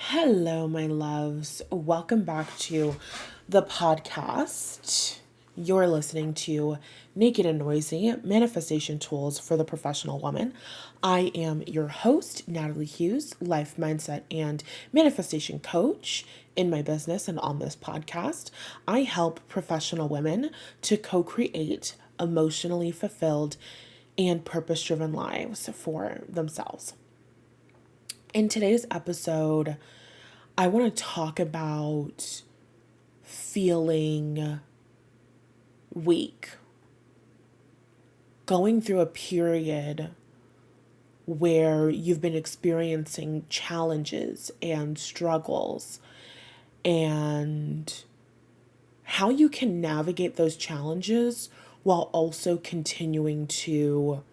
Hello, my loves. Welcome back to the podcast. You're listening to Naked and Noisy Manifestation Tools for the Professional Woman. I am your host, Natalie Hughes, life mindset and manifestation coach. In my business and on this podcast, I help professional women to co create emotionally fulfilled and purpose driven lives for themselves. In today's episode, I want to talk about feeling weak, going through a period where you've been experiencing challenges and struggles, and how you can navigate those challenges while also continuing to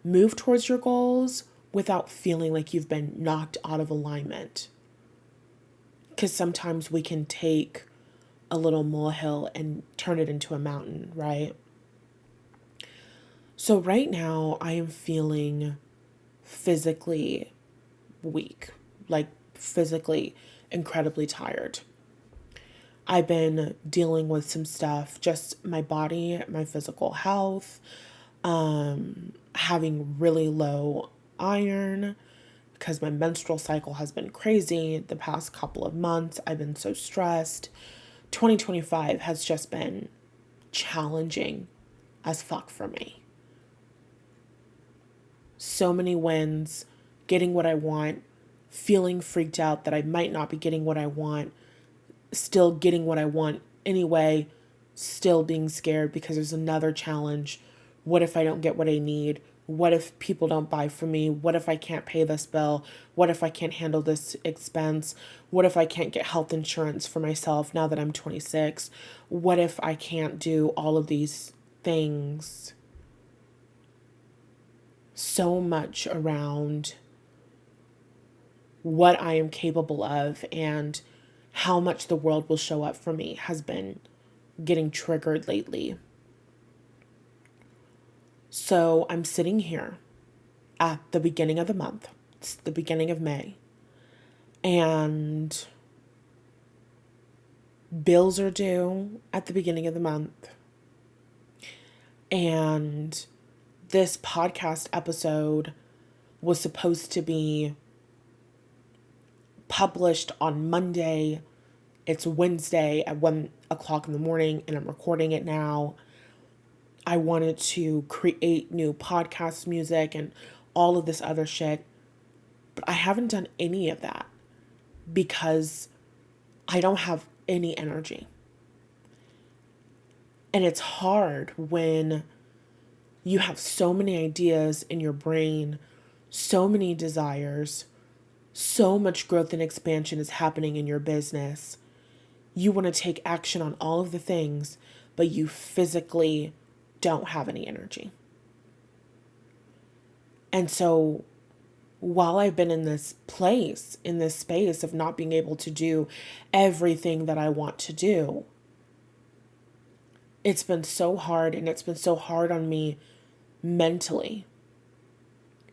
move towards your goals without feeling like you've been knocked out of alignment. Because sometimes we can take a little molehill and turn it into a mountain, right? So right now I am feeling physically weak, like physically incredibly tired. I've been dealing with some stuff, just my body, my physical health, having really low iron because my menstrual cycle has been crazy the past couple of months. I've been so stressed. 2025 has just been challenging as fuck for me. So many wins, getting what I want, feeling freaked out that I might not be getting what I want, still getting what I want anyway, still being scared because there's another challenge. What if I don't get what I need? What if people don't buy from me? What if I can't pay this bill? What if I can't handle this expense? What if I can't get health insurance for myself now that I'm 26? What if I can't do all of these things? So much around what I am capable of and how much the world will show up for me has been getting triggered lately. So I'm sitting here at the beginning of the month. It's the beginning of May. And bills are due at the beginning of the month. And this podcast episode was supposed to be published on Monday. It's Wednesday at 1:00 in the morning, and I'm recording it now. I wanted to create new podcast music and all of this other shit, but I haven't done any of that because I don't have any energy. And it's hard when you have so many ideas in your brain, so many desires, so much growth and expansion is happening in your business. You want to take action on all of the things, but you physically don't have any energy. And so while I've been in this place, in this space of not being able to do everything that I want to do, it's been so hard, and it's been so hard on me mentally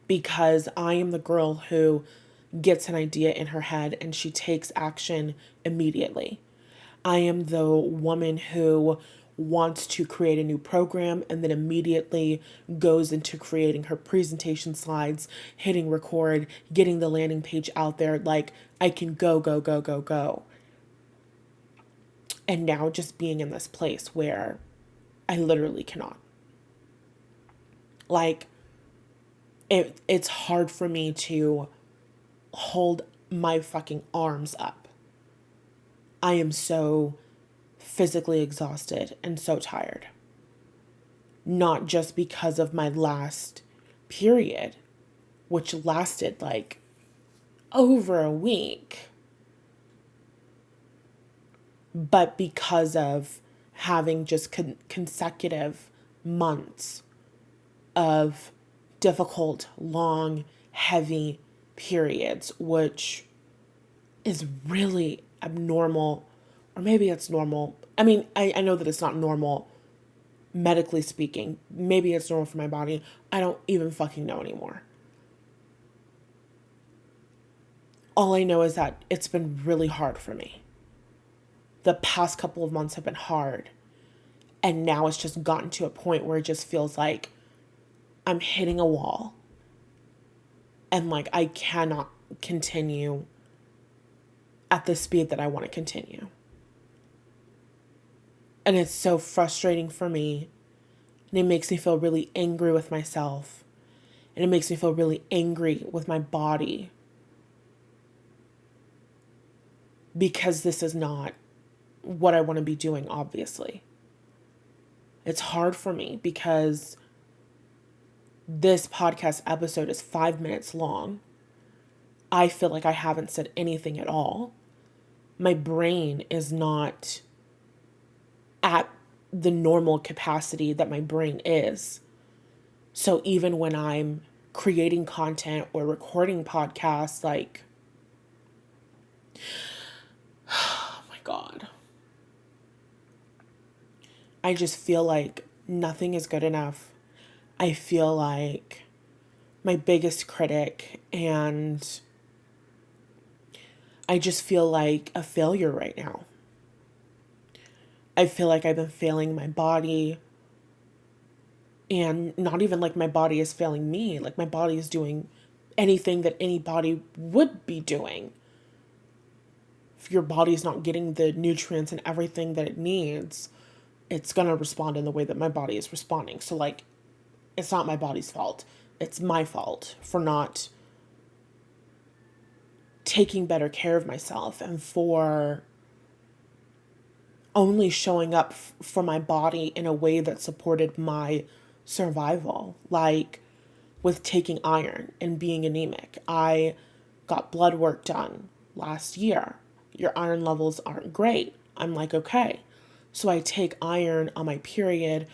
because I am the girl who gets an idea in her head and she takes action immediately. I am the woman who wants to create a new program and then immediately goes into creating her presentation slides, hitting record, getting the landing page out there. Like, I can go, go, go, go, go. And now just being in this place where I literally cannot. Like, it's hard for me to hold my fucking arms up. I am so physically exhausted and so tired. Not just because of my last period, which lasted like over a week, but because of having just consecutive months of difficult, long, heavy periods, which is really abnormal, or maybe it's normal. I mean, I know that it's not normal medically speaking. Maybe it's normal for my body. I don't even fucking know anymore. All I know is that it's been really hard for me. The past couple of months have been hard. And now it's just gotten to a point where it just feels like I'm hitting a wall. And like I cannot continue at the speed that I want to continue. And it's so frustrating for me. And it makes me feel really angry with myself. And it makes me feel really angry with my body. Because this is not what I want to be doing, obviously. It's hard for me because this podcast episode is 5 minutes long. I feel like I haven't said anything at all. My brain is not at the normal capacity that my brain is. So even when I'm creating content or recording podcasts, like, oh my God, I just feel like nothing is good enough. I feel like my biggest critic, and I just feel like a failure right now. I feel like I've been failing my body, and not even like my body is failing me. Like my body is doing anything that any body would be doing. If your body is not getting the nutrients and everything that it needs, it's going to respond in the way that my body is responding. So like, it's not my body's fault. It's my fault for not taking better care of myself and for only showing up for my body in a way that supported my survival. Like with taking iron and being anemic. I got blood work done last year. Your iron levels aren't great. I'm like, okay. So I take iron on my period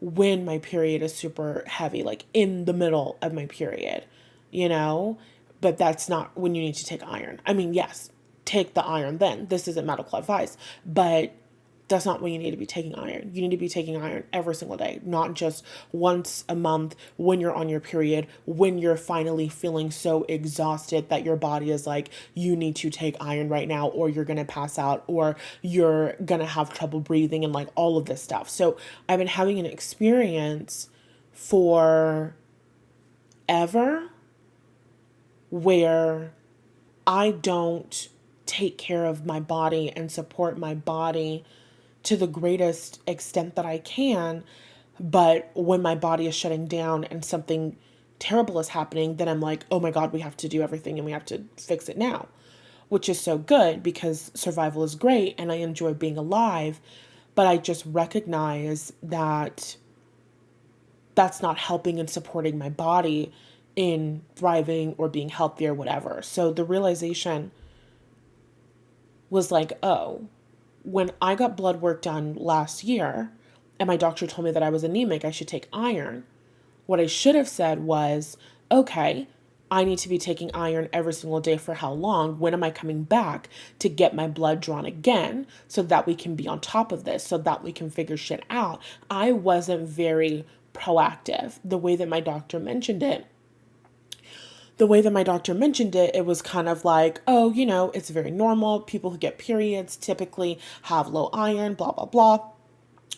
when my period is super heavy, like in the middle of my period, you know? But that's not when you need to take iron. I mean, yes, take the iron then. This isn't medical advice, but that's not when you need to be taking iron. You need to be taking iron every single day, not just once a month when you're on your period, when you're finally feeling so exhausted that your body is like, you need to take iron right now, or you're going to pass out, or you're going to have trouble breathing, and like all of this stuff. So I've been having an experience for ever where I don't take care of my body and support my body to the greatest extent that I can. But when my body is shutting down and something terrible is happening, then I'm like, oh my God, we have to do everything and we have to fix it now, which is so good because survival is great and I enjoy being alive. But I just recognize that that's not helping and supporting my body in thriving or being healthy or whatever. So the realization was like, oh, when I got blood work done last year and my doctor told me that I was anemic, I should take iron. What I should have said was, okay, I need to be taking iron every single day for how long? When am I coming back to get my blood drawn again so that we can be on top of this, so that we can figure shit out? I wasn't very proactive the way that my doctor mentioned it. It was kind of like, oh, it's very normal. People who get periods typically have low iron, blah, blah, blah.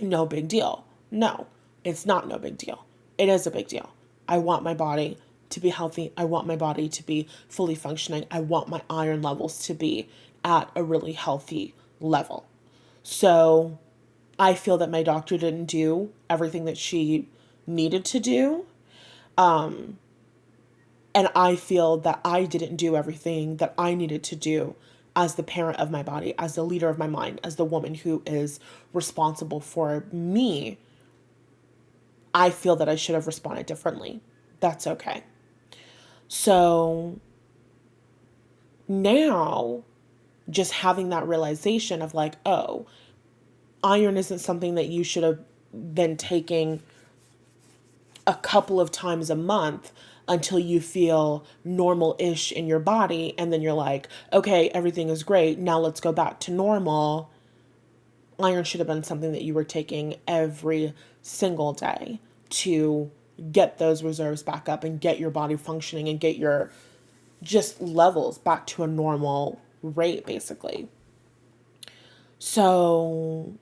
No big deal. No, it's not no big deal. It is a big deal. I want my body to be healthy. I want my body to be fully functioning. I want my iron levels to be at a really healthy level. So I feel that my doctor didn't do everything that she needed to do. And I feel that I didn't do everything that I needed to do as the parent of my body, as the leader of my mind, as the woman who is responsible for me. I feel that I should have responded differently. That's okay. So now, just having that realization of like, oh, iron isn't something that you should have been taking a couple of times a month until you feel normal-ish in your body. And then you're like, okay, everything is great. Now let's go back to normal. Iron should have been something that you were taking every single day to get those reserves back up and get your body functioning and get your just levels back to a normal rate, basically. So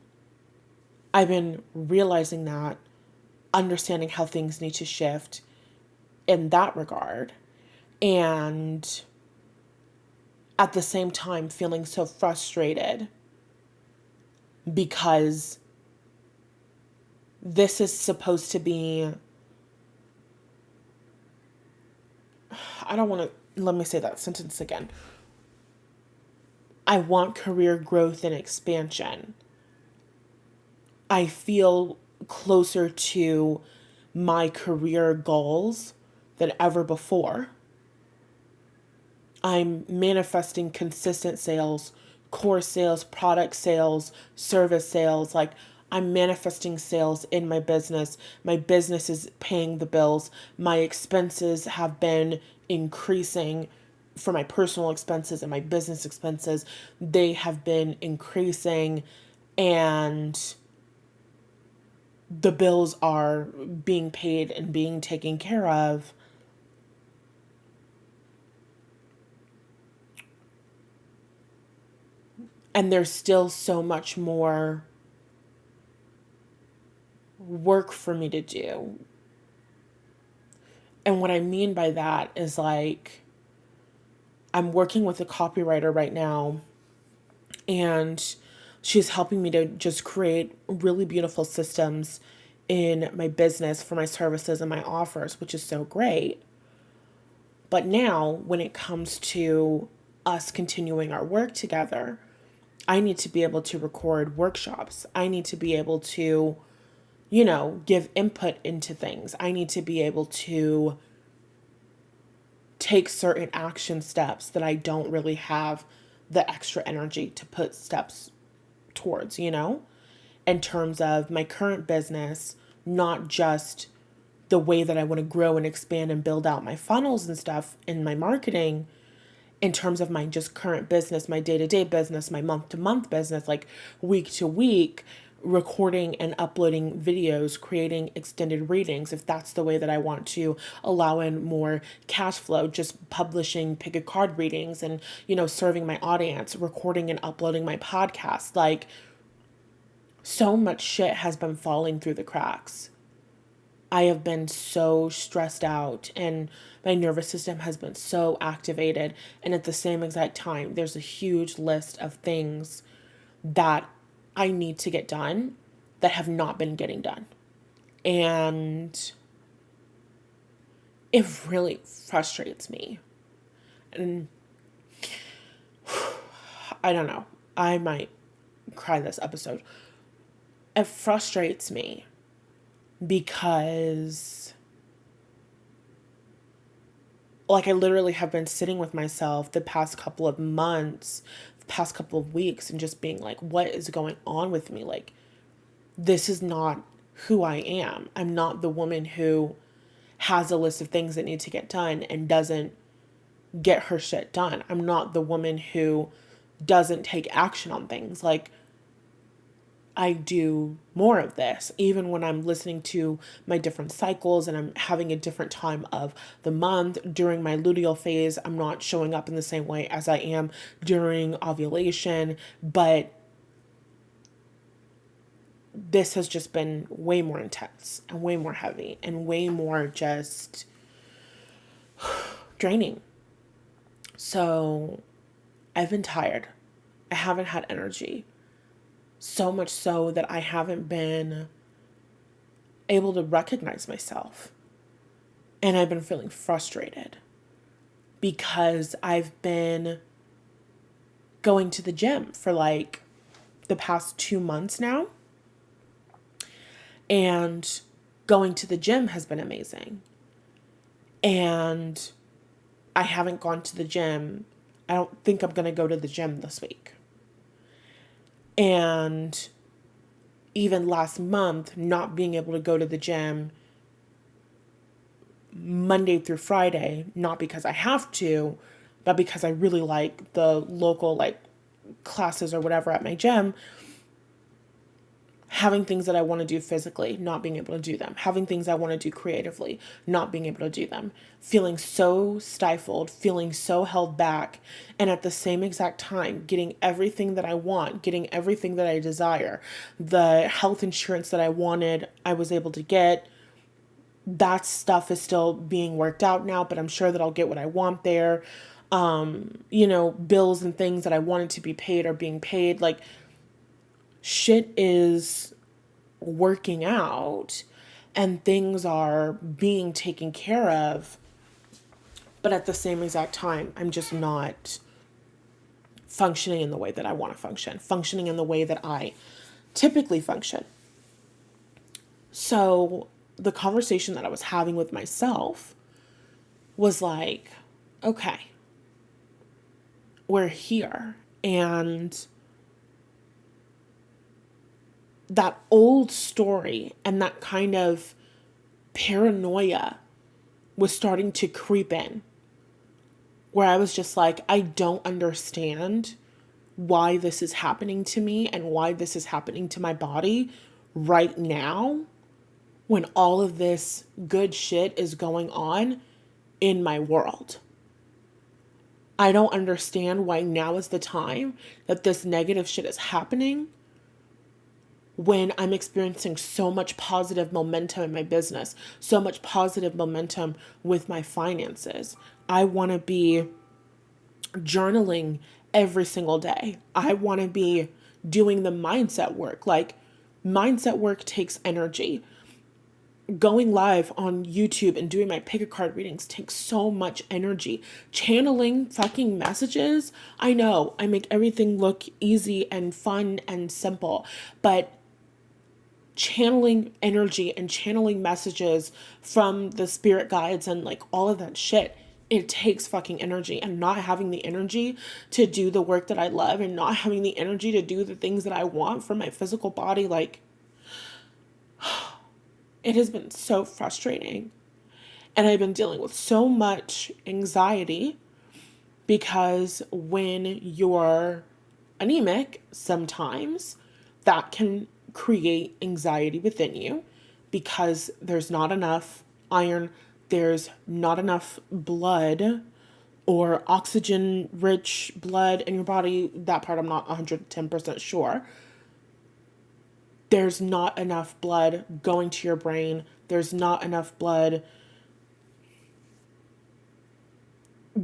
I've been realizing that, understanding how things need to shift in that regard. And at the same time, feeling so frustrated because this is supposed to be, I don't want to, let me say that sentence again. I want career growth and expansion. I feel closer to my career goals than ever before. I'm manifesting consistent sales, core sales, product sales, service sales. Like, I'm manifesting sales in my business. My business is paying the bills. My expenses have been increasing for my personal expenses and my business expenses. They have been increasing, and the bills are being paid and being taken care of. And there's still so much more work for me to do. And what I mean by that is, like, I'm working with a copywriter right now, and she's helping me to just create really beautiful systems in my business for my services and my offers, which is so great. But now, when it comes to us continuing our work together, I need to be able to record workshops. I need to be able to, give input into things. I need to be able to take certain action steps that I don't really have the extra energy to put steps towards, in terms of my current business, not just the way that I want to grow and expand and build out my funnels and stuff in my marketing, in terms of my just current business, my day-to-day business, my month-to-month business, like week to week, recording and uploading videos, creating extended readings, if that's the way that I want to allow in more cash flow, just publishing pick a card readings and, serving my audience, recording and uploading my podcast. Like, so much shit has been falling through the cracks. I have been so stressed out, and my nervous system has been so activated. And at the same exact time, there's a huge list of things that I need to get done that have not been getting done. And it really frustrates me. And I don't know, I might cry this episode. It frustrates me because, like, I literally have been sitting with myself the past couple of months, the past couple of weeks, and just being like, what is going on with me? Like, this is not who I am. I'm not the woman who has a list of things that need to get done and doesn't get her shit done. I'm not the woman who doesn't take action on things. Like, I do more of this, even when I'm listening to my different cycles and I'm having a different time of the month. During my luteal phase, I'm not showing up in the same way as I am during ovulation, but this has just been way more intense and way more heavy and way more just draining. So I've been tired. I haven't had energy. So much so that I haven't been able to recognize myself. And I've been feeling frustrated because I've been going to the gym for like the past 2 months now. And going to the gym has been amazing. And I haven't gone to the gym. I don't think I'm going to go to the gym this week. And even last month, not being able to go to the gym Monday through Friday, not because I have to, but because I really like the local, like, classes or whatever at my gym, having things that I want to do physically, not being able to do them, having things I want to do creatively, not being able to do them, feeling so stifled, feeling so held back, and at the same exact time, getting everything that I want, getting everything that I desire. The health insurance that I wanted, I was able to get. That stuff is still being worked out now, but I'm sure that I'll get what I want there. Bills and things that I wanted to be paid are being paid. Like, shit is working out and things are being taken care of, but at the same exact time, I'm just not functioning in the way that I want to functioning in the way that I typically function. So the conversation that I was having with myself was like, okay, we're here. And that old story and that kind of paranoia was starting to creep in, where I was just like, I don't understand why this is happening to me and why this is happening to my body right now when all of this good shit is going on in my world. I don't understand why now is the time that this negative shit is happening when I'm experiencing so much positive momentum in my business, so much positive momentum with my finances. I want to be journaling every single day. I want to be doing the mindset work. Like, mindset work takes energy. Going live on YouTube and doing my pick a card readings takes so much energy. Channeling fucking messages, I know I make everything look easy and fun and simple, but channeling energy and channeling messages from the spirit guides and like all of that shit, it takes fucking energy. And not having the energy to do the work that I love and not having the energy to do the things that I want for my physical body, like, it has been so frustrating. And I've been dealing with so much anxiety because when you're anemic, sometimes that can create anxiety within you because there's not enough iron, there's not enough blood or oxygen rich blood in your body. That part I'm not 110% sure. There's not enough blood going to your brain. There's not enough blood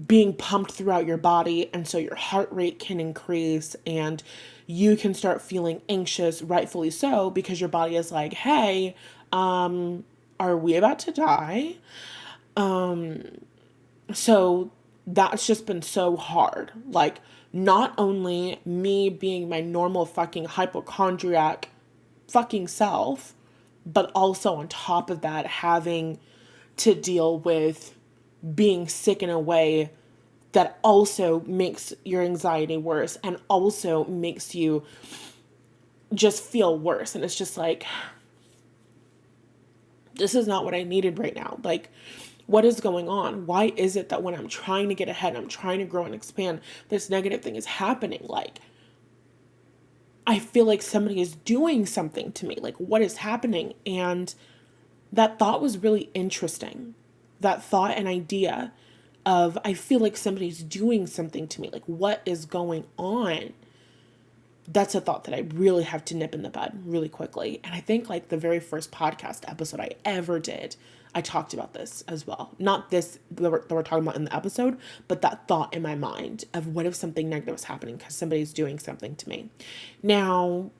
being pumped throughout your body, and so your heart rate can increase and you can start feeling anxious, rightfully so, because your body is like, hey, are we about to die? So that's just been so hard. Like, not only me being my normal fucking hypochondriac fucking self, but also on top of that, having to deal with being sick in a way that also makes your anxiety worse and also makes you just feel worse. And it's just like, this is not what I needed right now. Like, what is going on? Why is it that when I'm trying to get ahead, I'm trying to grow and expand, this negative thing is happening? Like, I feel like somebody is doing something to me. Like, what is happening? And that thought was really interesting. That thought and idea of, I feel like somebody's doing something to me. Like, what is going on? That's a thought that I really have to nip in the bud really quickly. And I think like the very first podcast episode I ever did, I talked about this as well. Not this that we're talking about in the episode, but that thought in my mind of what if something negative is happening because somebody's doing something to me. Now,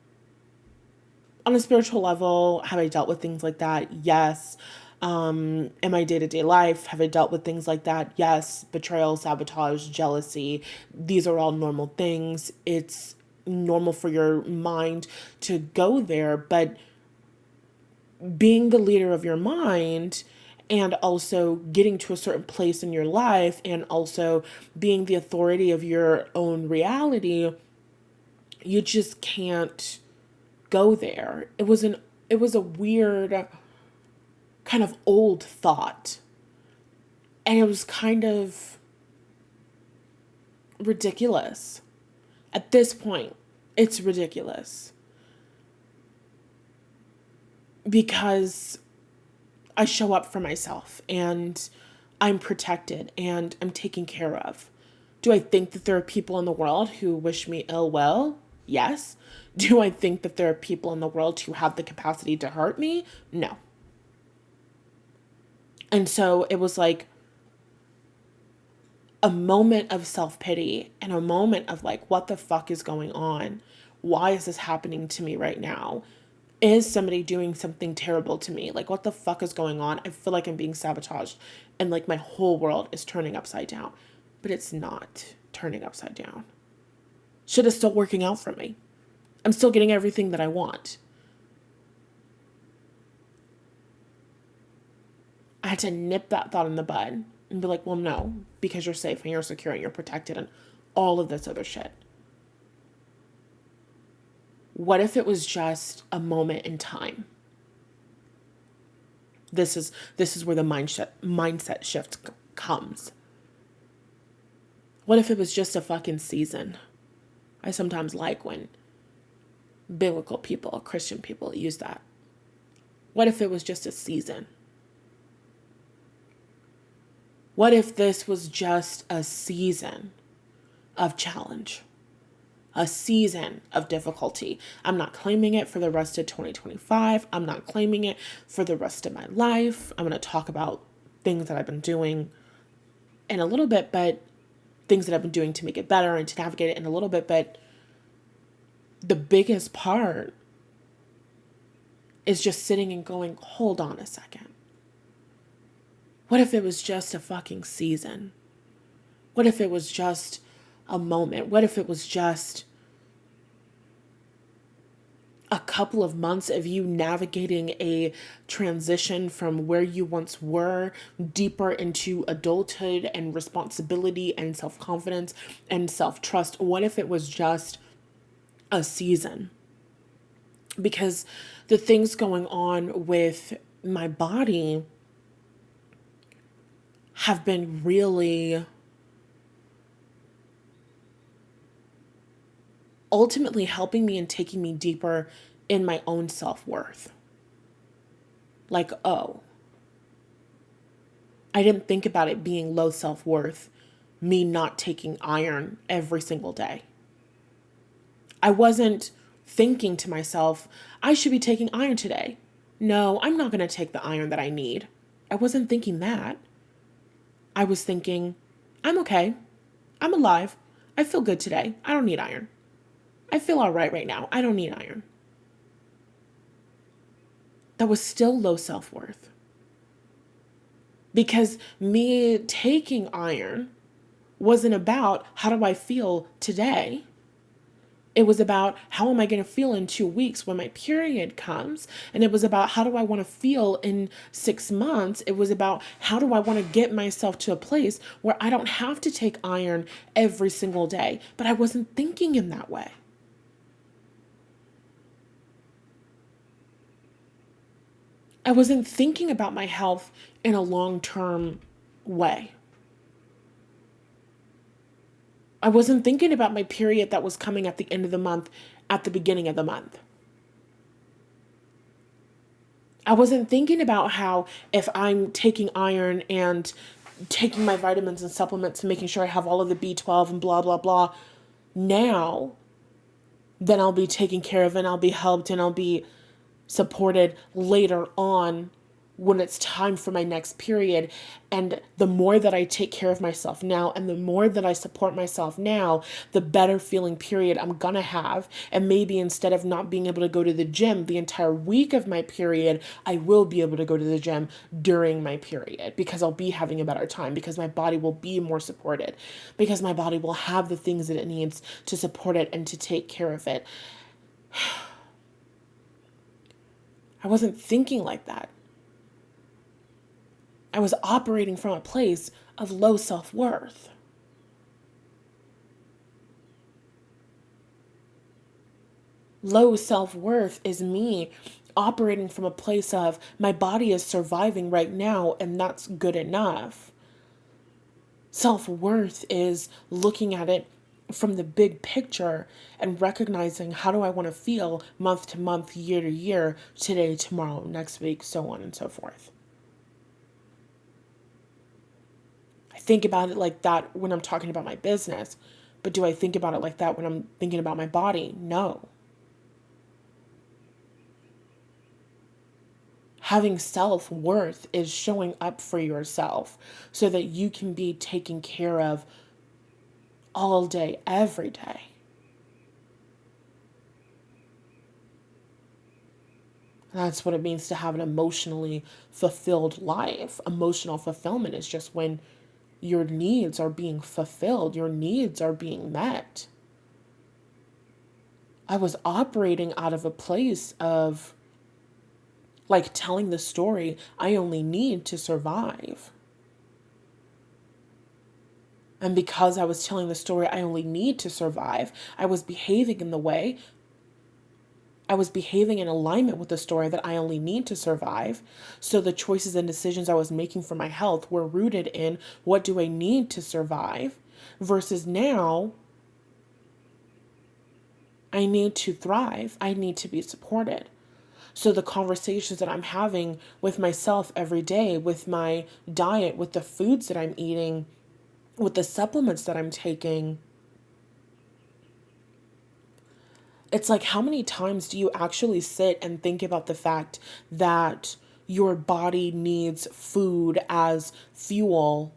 on a spiritual level, have I dealt with things like that? Yes. In my day-to-day life, have I dealt with things like that? Yes. Betrayal, sabotage, jealousy. These are all normal things. It's normal for your mind to go there, but being the leader of your mind and also getting to a certain place in your life and also being the authority of your own reality, you just can't go there. It was a weird kind of old thought. And it was kind of ridiculous. At this point, it's ridiculous. because I show up for myself and I'm protected and I'm taken care of. Do I think that there are people in the world who wish me ill will? Yes. Do I think that there are people in the world who have the capacity to hurt me? No. And so it was like a moment of self-pity and a moment of like, what the fuck is going on? Why is this happening to me right now? Is somebody doing something terrible to me? Like, what the fuck is going on? I feel like I'm being sabotaged and like my whole world is turning upside down. But it's not turning upside down. Shit is still working out for me. I'm still getting everything that I want. I had to nip that thought in the bud and be like, well, no, because you're safe and you're secure and you're protected and all of this other shit. What if it was just a moment in time? This is where the mindset shift comes. What if it was just a fucking season? I sometimes like when biblical people, Christian people use that. What if it was just a season? What if this was just a season of challenge? A season of difficulty. I'm not claiming it for the rest of 2025. I'm not claiming it for the rest of my life. I'm going to talk about things that I've been doing in a little bit, but things that I've been doing to make it better and to navigate it in a little bit. But the biggest part is just sitting and going, hold on a second. What if it was just a fucking season? What if it was just a moment? What if it was just a couple of months of you navigating a transition from where you once were deeper into adulthood and responsibility and self-confidence and self-trust? What if it was just a season? Because the things going on with my body have been really ultimately helping me and taking me deeper in my own self-worth. Like, oh, I didn't think about it being low self-worth, me not taking iron every single day. I wasn't thinking to myself, I should be taking iron today. No, I'm not going to take the iron that I need. I wasn't thinking that. I was thinking, I'm okay. I'm alive. I feel good today. I don't need iron. I feel all right now. I don't need iron. That was still low self-worth. Because me taking iron wasn't about how do I feel today. It was about how am I going to feel in 2 weeks when my period comes. And it was about how do I want to feel in 6 months. It was about how do I want to get myself to a place where I don't have to take iron every single day. But I wasn't thinking in that way. I wasn't thinking about my health in a long-term way. I wasn't thinking about my period that was coming at the end of the month, at the beginning of the month. I wasn't thinking about how if I'm taking iron and taking my vitamins and supplements and making sure I have all of the B12 and blah, blah, blah, now, then I'll be taken care of and I'll be helped and I'll be supported later on when it's time for my next period. And the more that I take care of myself now and the more that I support myself now, the better feeling period I'm gonna have. And maybe instead of not being able to go to the gym the entire week of my period, I will be able to go to the gym during my period because I'll be having a better time, because my body will be more supported, because my body will have the things that it needs to support it and to take care of it. I wasn't thinking like that. I was operating from a place of low self-worth. Low self-worth is me operating from a place of my body is surviving right now and that's good enough. Self-worth is looking at it from the big picture and recognizing how do I want to feel month to month, year to year, today, tomorrow, next week, so on and so forth. I think about it like that when I'm talking about my business, but do I think about it like that when I'm thinking about my body? No. Having self-worth is showing up for yourself so that you can be taken care of all day, every day. That's what it means to have an emotionally fulfilled life. Emotional fulfillment is just when your needs are being fulfilled, your needs are being met. I was operating out of a place of like telling the story I only need to survive. And because I was telling the story I only need to survive, I was behaving in alignment with the story that I only need to survive. So the choices and decisions I was making for my health were rooted in what do I need to survive versus now I need to thrive. I need to be supported. So the conversations that I'm having with myself every day, with my diet, with the foods that I'm eating, with the supplements that I'm taking, it's like, how many times do you actually sit and think about the fact that your body needs food as fuel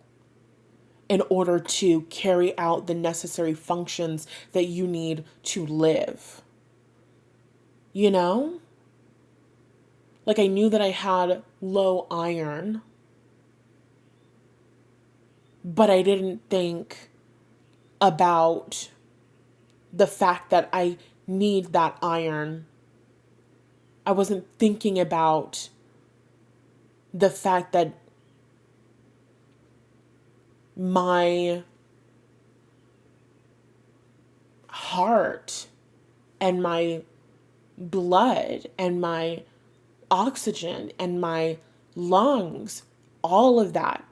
in order to carry out the necessary functions that you need to live? You know? Like, I knew that I had low iron, but I didn't think about the fact that I need that iron. I wasn't thinking about the fact that my heart and my blood and my oxygen and my lungs, all of that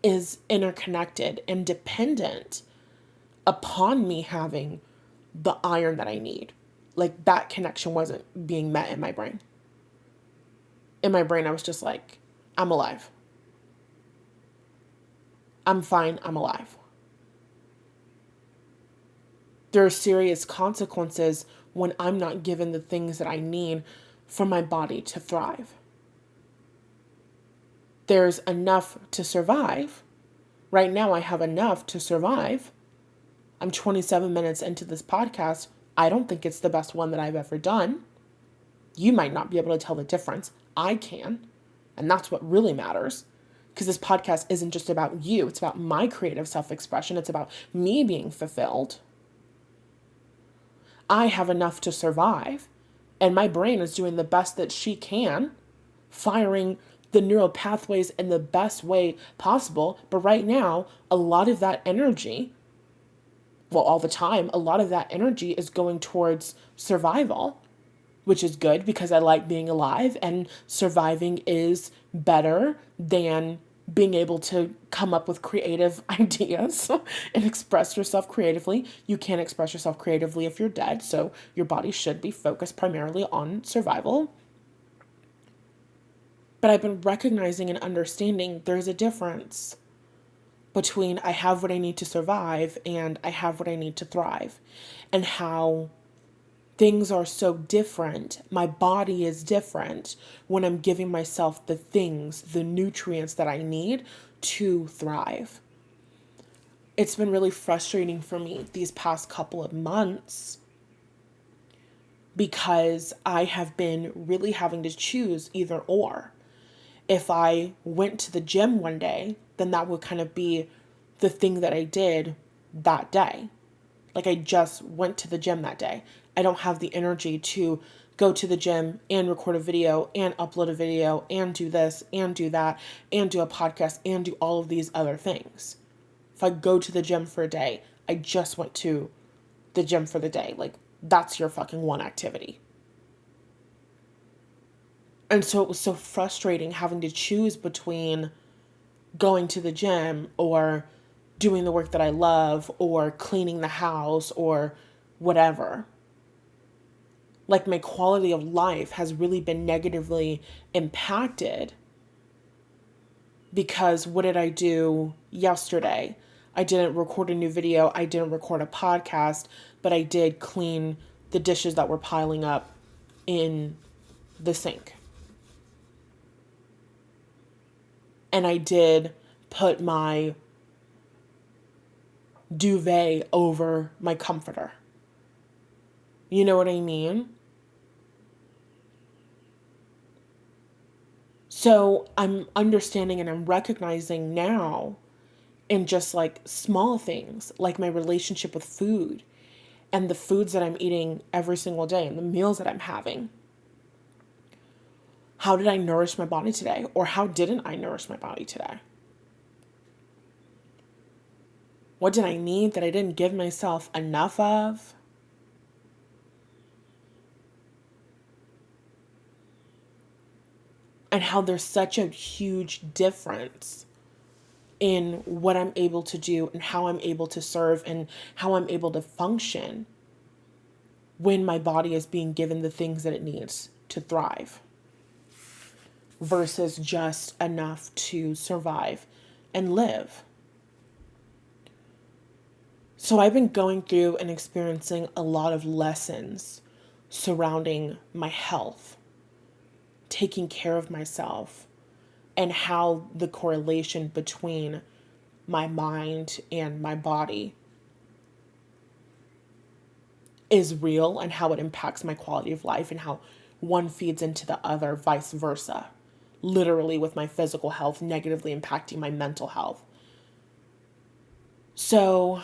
is interconnected and dependent upon me having the iron that I need. Like, that connection wasn't being met in my brain. In my brain, I was just like, I'm alive. I'm fine. I'm alive. There are serious consequences when I'm not given the things that I need for my body to thrive. There's enough to survive. Right now, I have enough to survive. I'm 27 minutes into this podcast. I don't think it's the best one that I've ever done. You might not be able to tell the difference. I can. And that's what really matters. Because this podcast isn't just about you. It's about my creative self-expression. It's about me being fulfilled. I have enough to survive. And my brain is doing the best that she can, firing the neural pathways in the best way possible. But right now, a lot of that energy, well, all the time, a lot of that energy is going towards survival, which is good because I like being alive, and surviving is better than being able to come up with creative ideas and express yourself creatively. You can't express yourself creatively if you're dead, so your body should be focused primarily on survival. But I've been recognizing and understanding there's a difference between I have what I need to survive and I have what I need to thrive, and how things are so different. My body is different when I'm giving myself the things, the nutrients that I need to thrive. It's been really frustrating for me these past couple of months because I have been really having to choose either or. If I went to the gym one day, then that would kind of be the thing that I did that day. Like, I just went to the gym that day. I don't have the energy to go to the gym and record a video and upload a video and do this and do that and do a podcast and do all of these other things. If I go to the gym for a day, I just went to the gym for the day. Like, that's your fucking one activity. And so it was so frustrating having to choose between going to the gym or doing the work that I love or cleaning the house or whatever. Like my quality of life has really been negatively impacted because what did I do yesterday? I didn't record a new video. I didn't record a podcast, but I did clean the dishes that were piling up in the sink. And I did put my duvet over my comforter. You know what I mean? So I'm understanding and I'm recognizing now in just like small things, like my relationship with food and the foods that I'm eating every single day and the meals that I'm having. How did I nourish my body today? Or how didn't I nourish my body today? What did I need that I didn't give myself enough of? And how there's such a huge difference in what I'm able to do and how I'm able to serve and how I'm able to function when my body is being given the things that it needs to thrive versus just enough to survive and live. So I've been going through and experiencing a lot of lessons surrounding my health, taking care of myself, and how the correlation between my mind and my body is real and how it impacts my quality of life and how one feeds into the other, vice versa. Literally with my physical health negatively impacting my mental health. So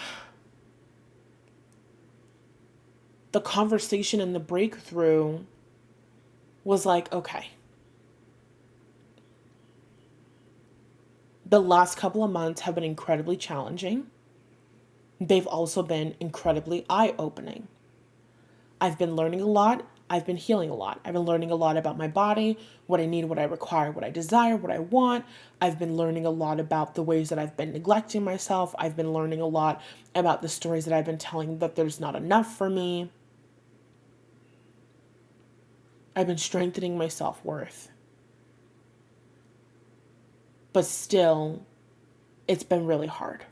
the conversation and the breakthrough was like, okay, the last couple of months have been incredibly challenging. They've also been incredibly eye-opening. I've been learning a lot. I've been healing a lot. I've been learning a lot about my body, what I need, what I require, what I desire, what I want. I've been learning a lot about the ways that I've been neglecting myself. I've been learning a lot about the stories that I've been telling that there's not enough for me. I've been strengthening my self-worth. But still, it's been really hard.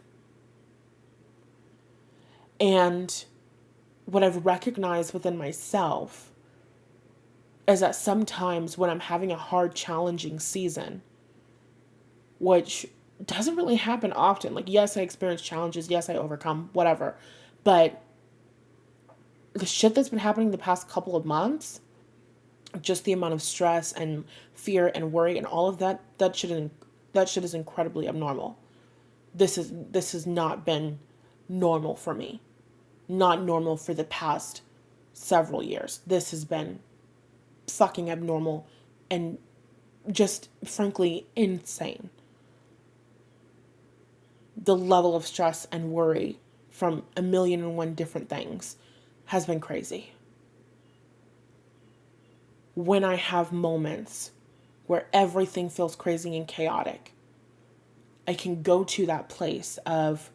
And what I've recognized within myself is that sometimes when I'm having a hard, challenging season, which doesn't really happen often, like, yes, I experience challenges, yes, I overcome, whatever, but the shit that's been happening the past couple of months, just the amount of stress and fear and worry and all of that shit is incredibly abnormal. This has not been normal for me. Not normal for the past several years. This has been fucking abnormal and just frankly insane. The level of stress and worry from 1,000,001 different things has been crazy. When I have moments where everything feels crazy and chaotic, I can go to that place of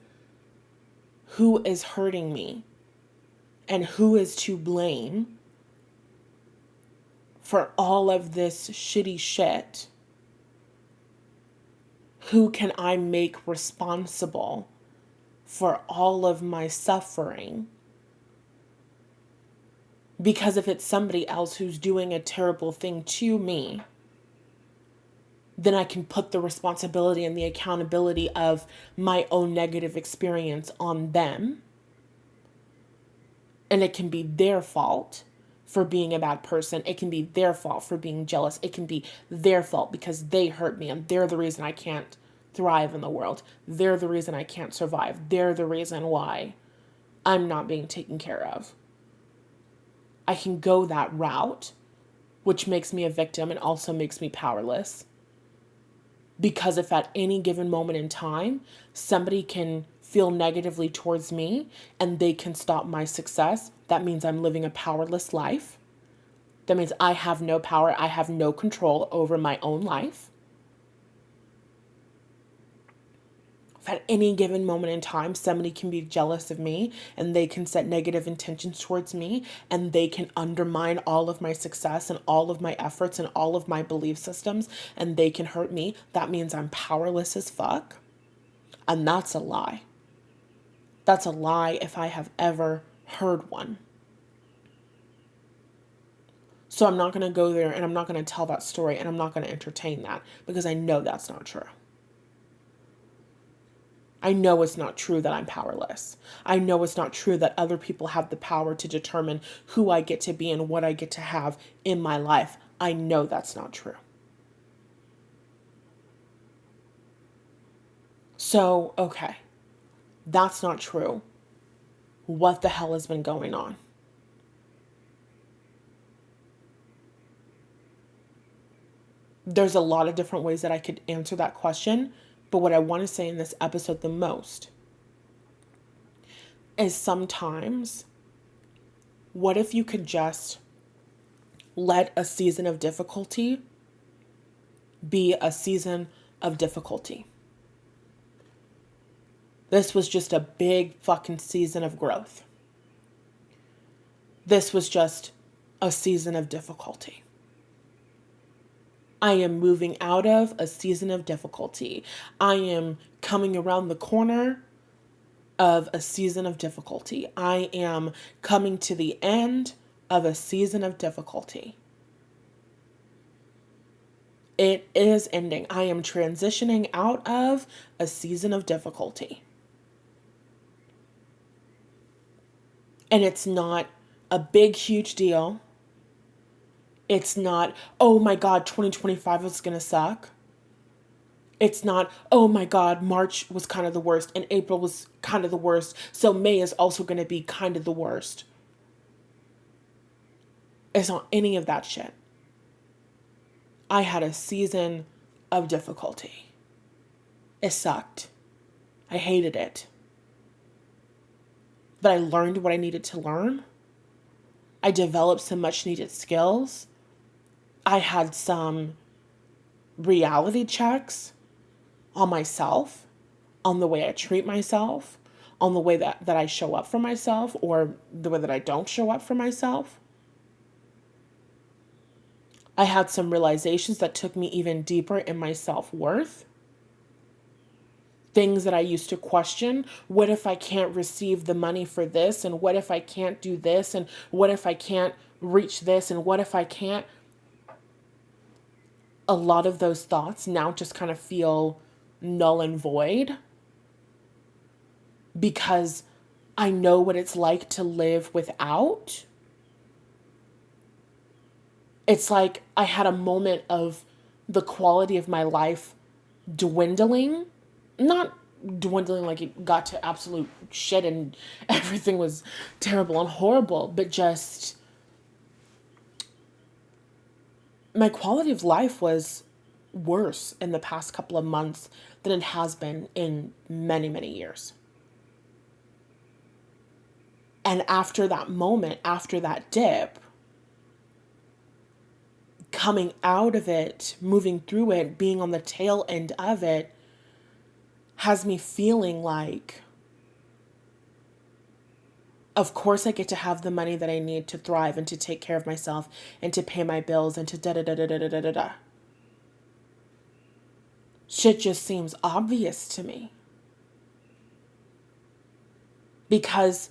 who is hurting me and who is to blame for all of this shitty shit. Who can I make responsible for all of my suffering? Because if it's somebody else who's doing a terrible thing to me, then I can put the responsibility and the accountability of my own negative experience on them. And it can be their fault for being a bad person. It can be their fault for being jealous. It can be their fault because they hurt me and they're the reason I can't thrive in the world. They're the reason I can't survive. They're the reason why I'm not being taken care of. I can go that route, which makes me a victim and also makes me powerless. Because if at any given moment in time, somebody can feel negatively towards me and they can stop my success, that means I'm living a powerless life. That means I have no power. I have no control over my own life. At any given moment in time, somebody can be jealous of me and they can set negative intentions towards me and they can undermine all of my success and all of my efforts and all of my belief systems and they can hurt me. That means I'm powerless as fuck. And that's a lie. That's a lie if I have ever heard one. So I'm not going to go there and I'm not going to tell that story and I'm not going to entertain that because I know that's not true. I know it's not true that I'm powerless. I know it's not true that other people have the power to determine who I get to be and what I get to have in my life. I know that's not true. So, okay, that's not true. What the hell has been going on? There's a lot of different ways that I could answer that question, but what I want to say in this episode the most is sometimes, what if you could just let a season of difficulty be a season of difficulty? This was just a big fucking season of growth. This was just a season of difficulty. I am moving out of a season of difficulty. I am coming around the corner of a season of difficulty. I am coming to the end of a season of difficulty. It is ending. I am transitioning out of a season of difficulty. And it's not a big, huge deal. It's not, oh my God, 2025 is going to suck. It's not, oh my God, March was kind of the worst and April was kind of the worst. So May is also going to be kind of the worst. It's not any of that shit. I had a season of difficulty. It sucked. I hated it. But I learned what I needed to learn. I developed some much needed skills. I had some reality checks on myself, on the way I treat myself, on the way that I show up for myself or the way that I don't show up for myself. I had some realizations that took me even deeper in my self-worth. Things that I used to question. What if I can't receive the money for this? And what if I can't do this? And what if I can't reach this? And what if I can't? A lot of those thoughts now just kind of feel null and void because I know what it's like to live without. It's like I had a moment of the quality of my life dwindling. Not dwindling like it got to absolute shit and everything was terrible and horrible, but just my quality of life was worse in the past couple of months than it has been in many, many years. And after that moment, after that dip, coming out of it, moving through it, being on the tail end of it, has me feeling like, of course I get to have the money that I need to thrive and to take care of myself and to pay my bills and to da-da-da-da-da-da-da-da. Shit just seems obvious to me. Because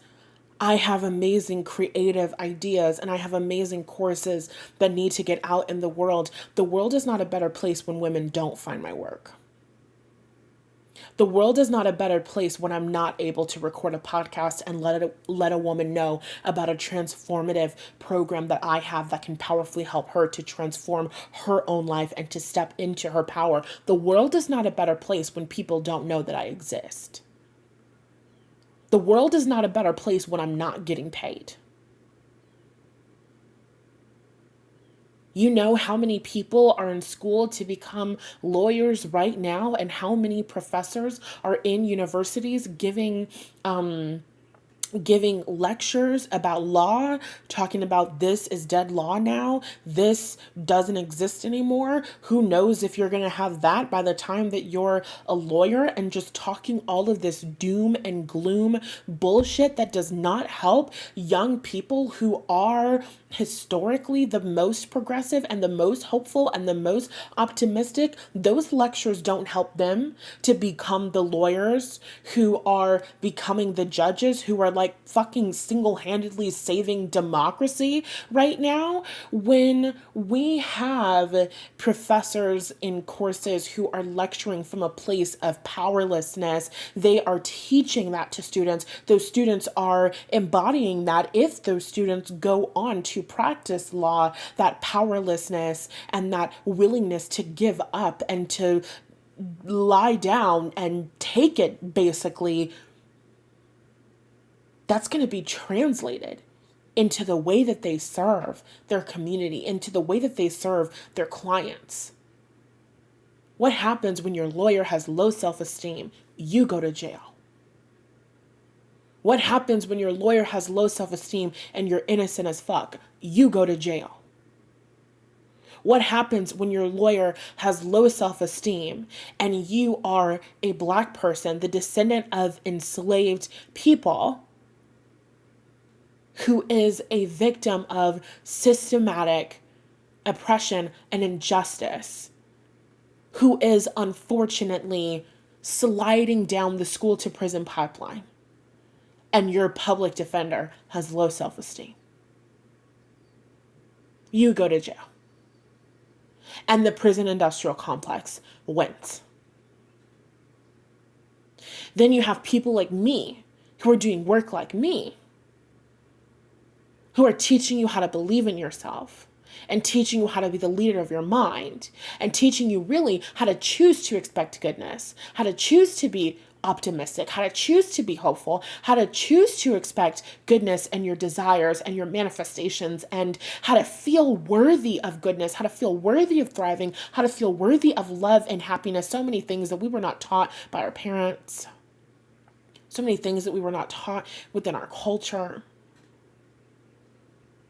I have amazing creative ideas and I have amazing courses that need to get out in the world. The world is not a better place when women don't find my work. The world is not a better place when I'm not able to record a podcast and let a woman know about a transformative program that I have that can powerfully help her to transform her own life and to step into her power. The world is not a better place when people don't know that I exist. The world is not a better place when I'm not getting paid. You know how many people are in school to become lawyers right now and how many professors are in universities giving giving lectures about law, talking about this is dead law now, this doesn't exist anymore. Who knows if you're going to have that by the time that you're a lawyer, and just talking all of this doom and gloom bullshit that does not help young people who are historically the most progressive and the most hopeful and the most optimistic. Those lectures don't help them to become the lawyers who are becoming the judges who are like fucking single-handedly saving democracy right now. When we have professors in courses who are lecturing from a place of powerlessness, they are teaching that to students. Those students are embodying that. If those students go on to practice law, that powerlessness and that willingness to give up and to lie down and take it, basically, that's going to be translated into the way that they serve their community, into the way that they serve their clients. What happens when your lawyer has low self-esteem? You go to jail. What happens when your lawyer has low self-esteem and you're innocent as fuck? You go to jail. What happens when your lawyer has low self-esteem and you are a Black person, the descendant of enslaved people, who is a victim of systematic oppression and injustice, who is unfortunately sliding down the school to prison pipeline, and your public defender has low self-esteem? You go to jail. And the prison industrial complex wins. Then you have people like me who are doing work like me, who are teaching you how to believe in yourself and teaching you how to be the leader of your mind and teaching you really how to choose to expect goodness, how to choose to be optimistic, how to choose to be hopeful, how to choose to expect goodness and your desires and your manifestations, and how to feel worthy of goodness, how to feel worthy of thriving, how to feel worthy of love and happiness. So many things that we were not taught by our parents. So many things that we were not taught within our culture.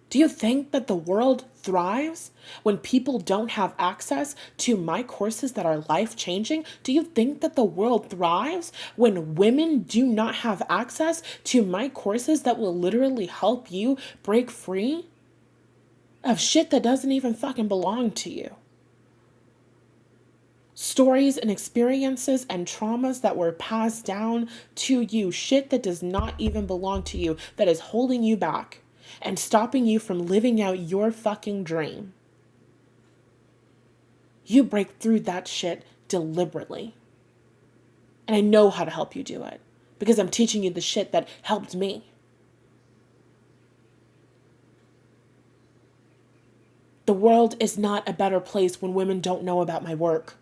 Do you think that the world thrives when people don't have access to my courses that are life-changing? Do you think that the world thrives when women do not have access to my courses that will literally help you break free of shit that doesn't even fucking belong to you? Stories and experiences and traumas that were passed down to you, shit that does not even belong to you, that is holding you back and stopping you from living out your fucking dream. You break through that shit deliberately. And I know how to help you do it because I'm teaching you the shit that helped me. The world is not a better place when women don't know about my work.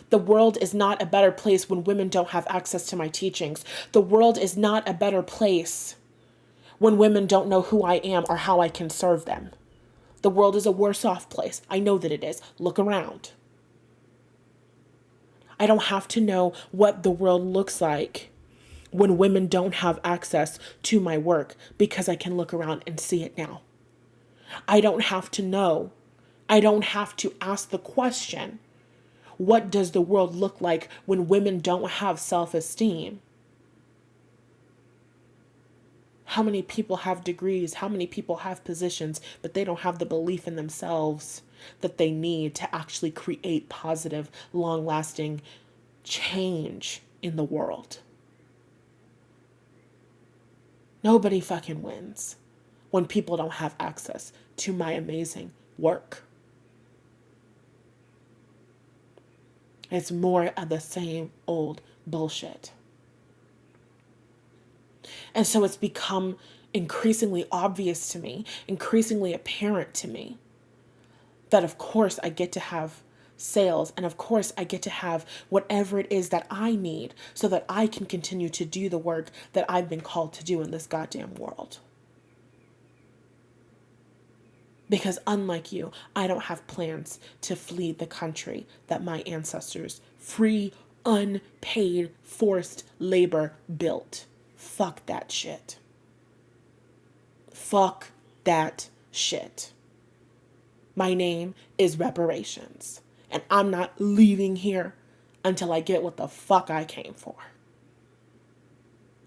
The world is not a better place when women don't have access to my teachings. The world is not a better place when women don't know who I am or how I can serve them. The world is a worse off place. I know that it is. Look around. I don't have to know what the world looks like when women don't have access to my work because I can look around and see it now. I don't have to know. I don't have to ask the question, what does the world look like when women don't have self-esteem? How many people have degrees? How many people have positions, but they don't have the belief in themselves that they need to actually create positive, long-lasting change in the world? Nobody fucking wins when people don't have access to my amazing work. It's more of the same old bullshit. And so it's become increasingly obvious to me, increasingly apparent to me, that of course I get to have sales, and of course I get to have whatever it is that I need so that I can continue to do the work that I've been called to do in this goddamn world. Because unlike you, I don't have plans to flee the country that my ancestors, free, unpaid, forced labor built. Fuck that shit. Fuck that shit. My name is reparations. And I'm not leaving here until I get what the fuck I came for.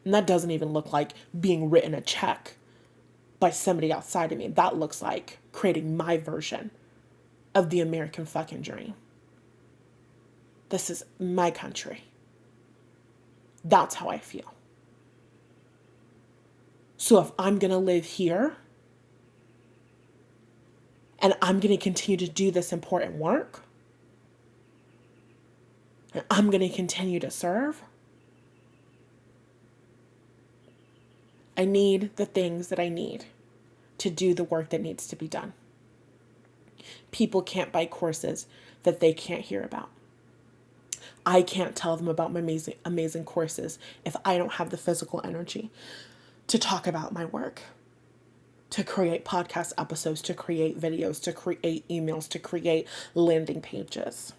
And that doesn't even look like being written a check by somebody outside of me. That looks like creating my version of the American fucking dream. This is my country. That's how I feel. So if I'm going to live here and I'm going to continue to do this important work, and I'm going to continue to serve, I need the things that I need to do the work that needs to be done. People can't buy courses that they can't hear about. I can't tell them about my amazing courses if I don't have the physical energy to talk about my work, to create podcast episodes, to create videos, to create emails, to create landing pages.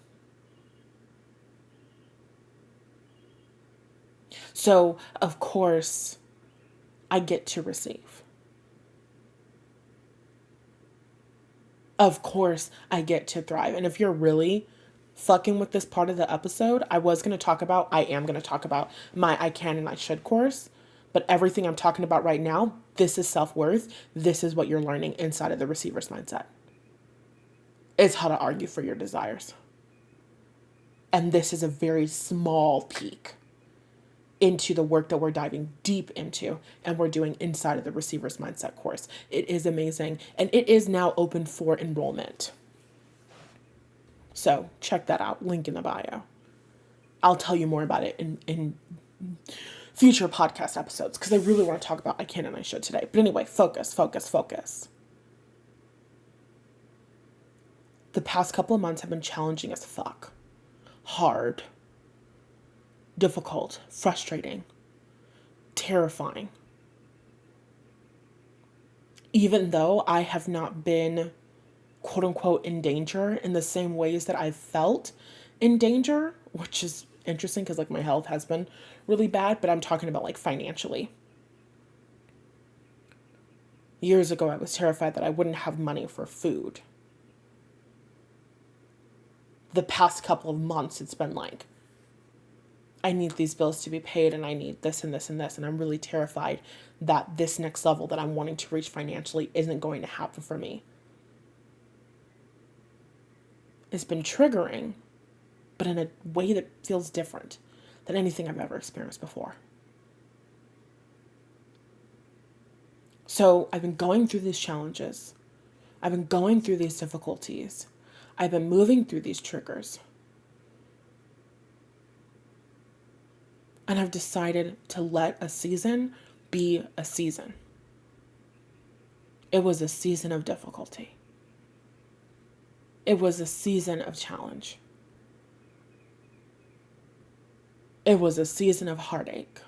So, of course, I get to receive. Of course, I get to thrive. And if you're really fucking with this part of the episode, I am going to talk about my I Can and I Should course. But everything I'm talking about right now, this is self-worth. This is what you're learning inside of the receiver's mindset. It's how to argue for your desires. And this is a very small peek into the work that we're diving deep into and we're doing inside of the receiver's mindset course. It is amazing. And it is now open for enrollment. So check that out. Link in the bio. I'll tell you more about it in future podcast episodes because I really want to talk about I Can and I Should today. But anyway, focus. The past couple of months have been challenging as fuck. Hard. Difficult. Frustrating. Terrifying. Even though I have not been quote unquote in danger in the same ways that I've felt in danger, which is interesting because like my health has been really bad, but I'm talking about like financially. Years ago, I was terrified that I wouldn't have money for food. The past couple of months, it's been like, I need these bills to be paid and I need this and this and this. And I'm really terrified that this next level that I'm wanting to reach financially isn't going to happen for me. It's been triggering, but in a way that feels different than anything I've ever experienced before. So I've been going through these challenges. I've been going through these difficulties. I've been moving through these triggers. And I've decided to let a season be a season. It was a season of difficulty. It was a season of challenge. It was a season of heartache.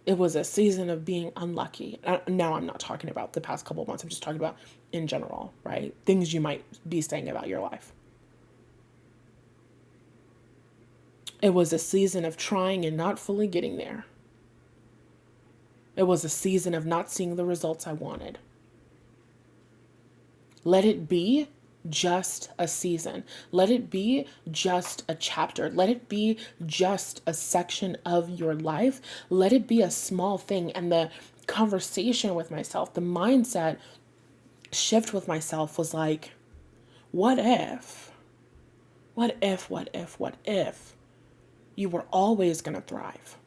It was a season of being unlucky. Now I'm not talking about the past couple of months. I'm just talking about in general, right? Things you might be saying about your life. It was a season of trying and not fully getting there. It was a season of not seeing the results I wanted. Let it be just a season. Let it be just a chapter. Let it be just a section of your life. Let it be a small thing. And the conversation with myself, the mindset shift with myself was like, what if? What if you were always going to thrive?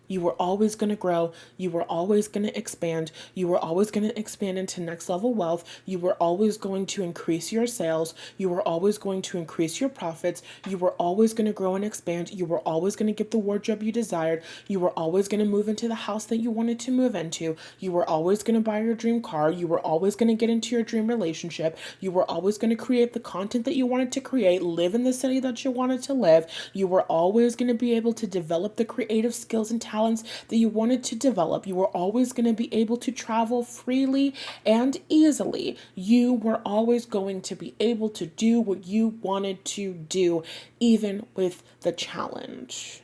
You were always going to grow. You were always going to expand. You were always going to expand into next level wealth. You were always going to increase your sales. You were always going to increase your profits. You were always going to grow and expand. You were always going to get the wardrobe you desired. You were always going to move into the house that you wanted to move into. You were always going to buy your dream car. You were always going to get into your dream relationship. You were always going to create the content that you wanted to create, live in the city that you wanted to live. You were always going to be able to develop the creative skills and talents that you wanted to develop. You were always going to be able to travel freely and easily. You were always going to be able to do what you wanted to do, even with the challenge.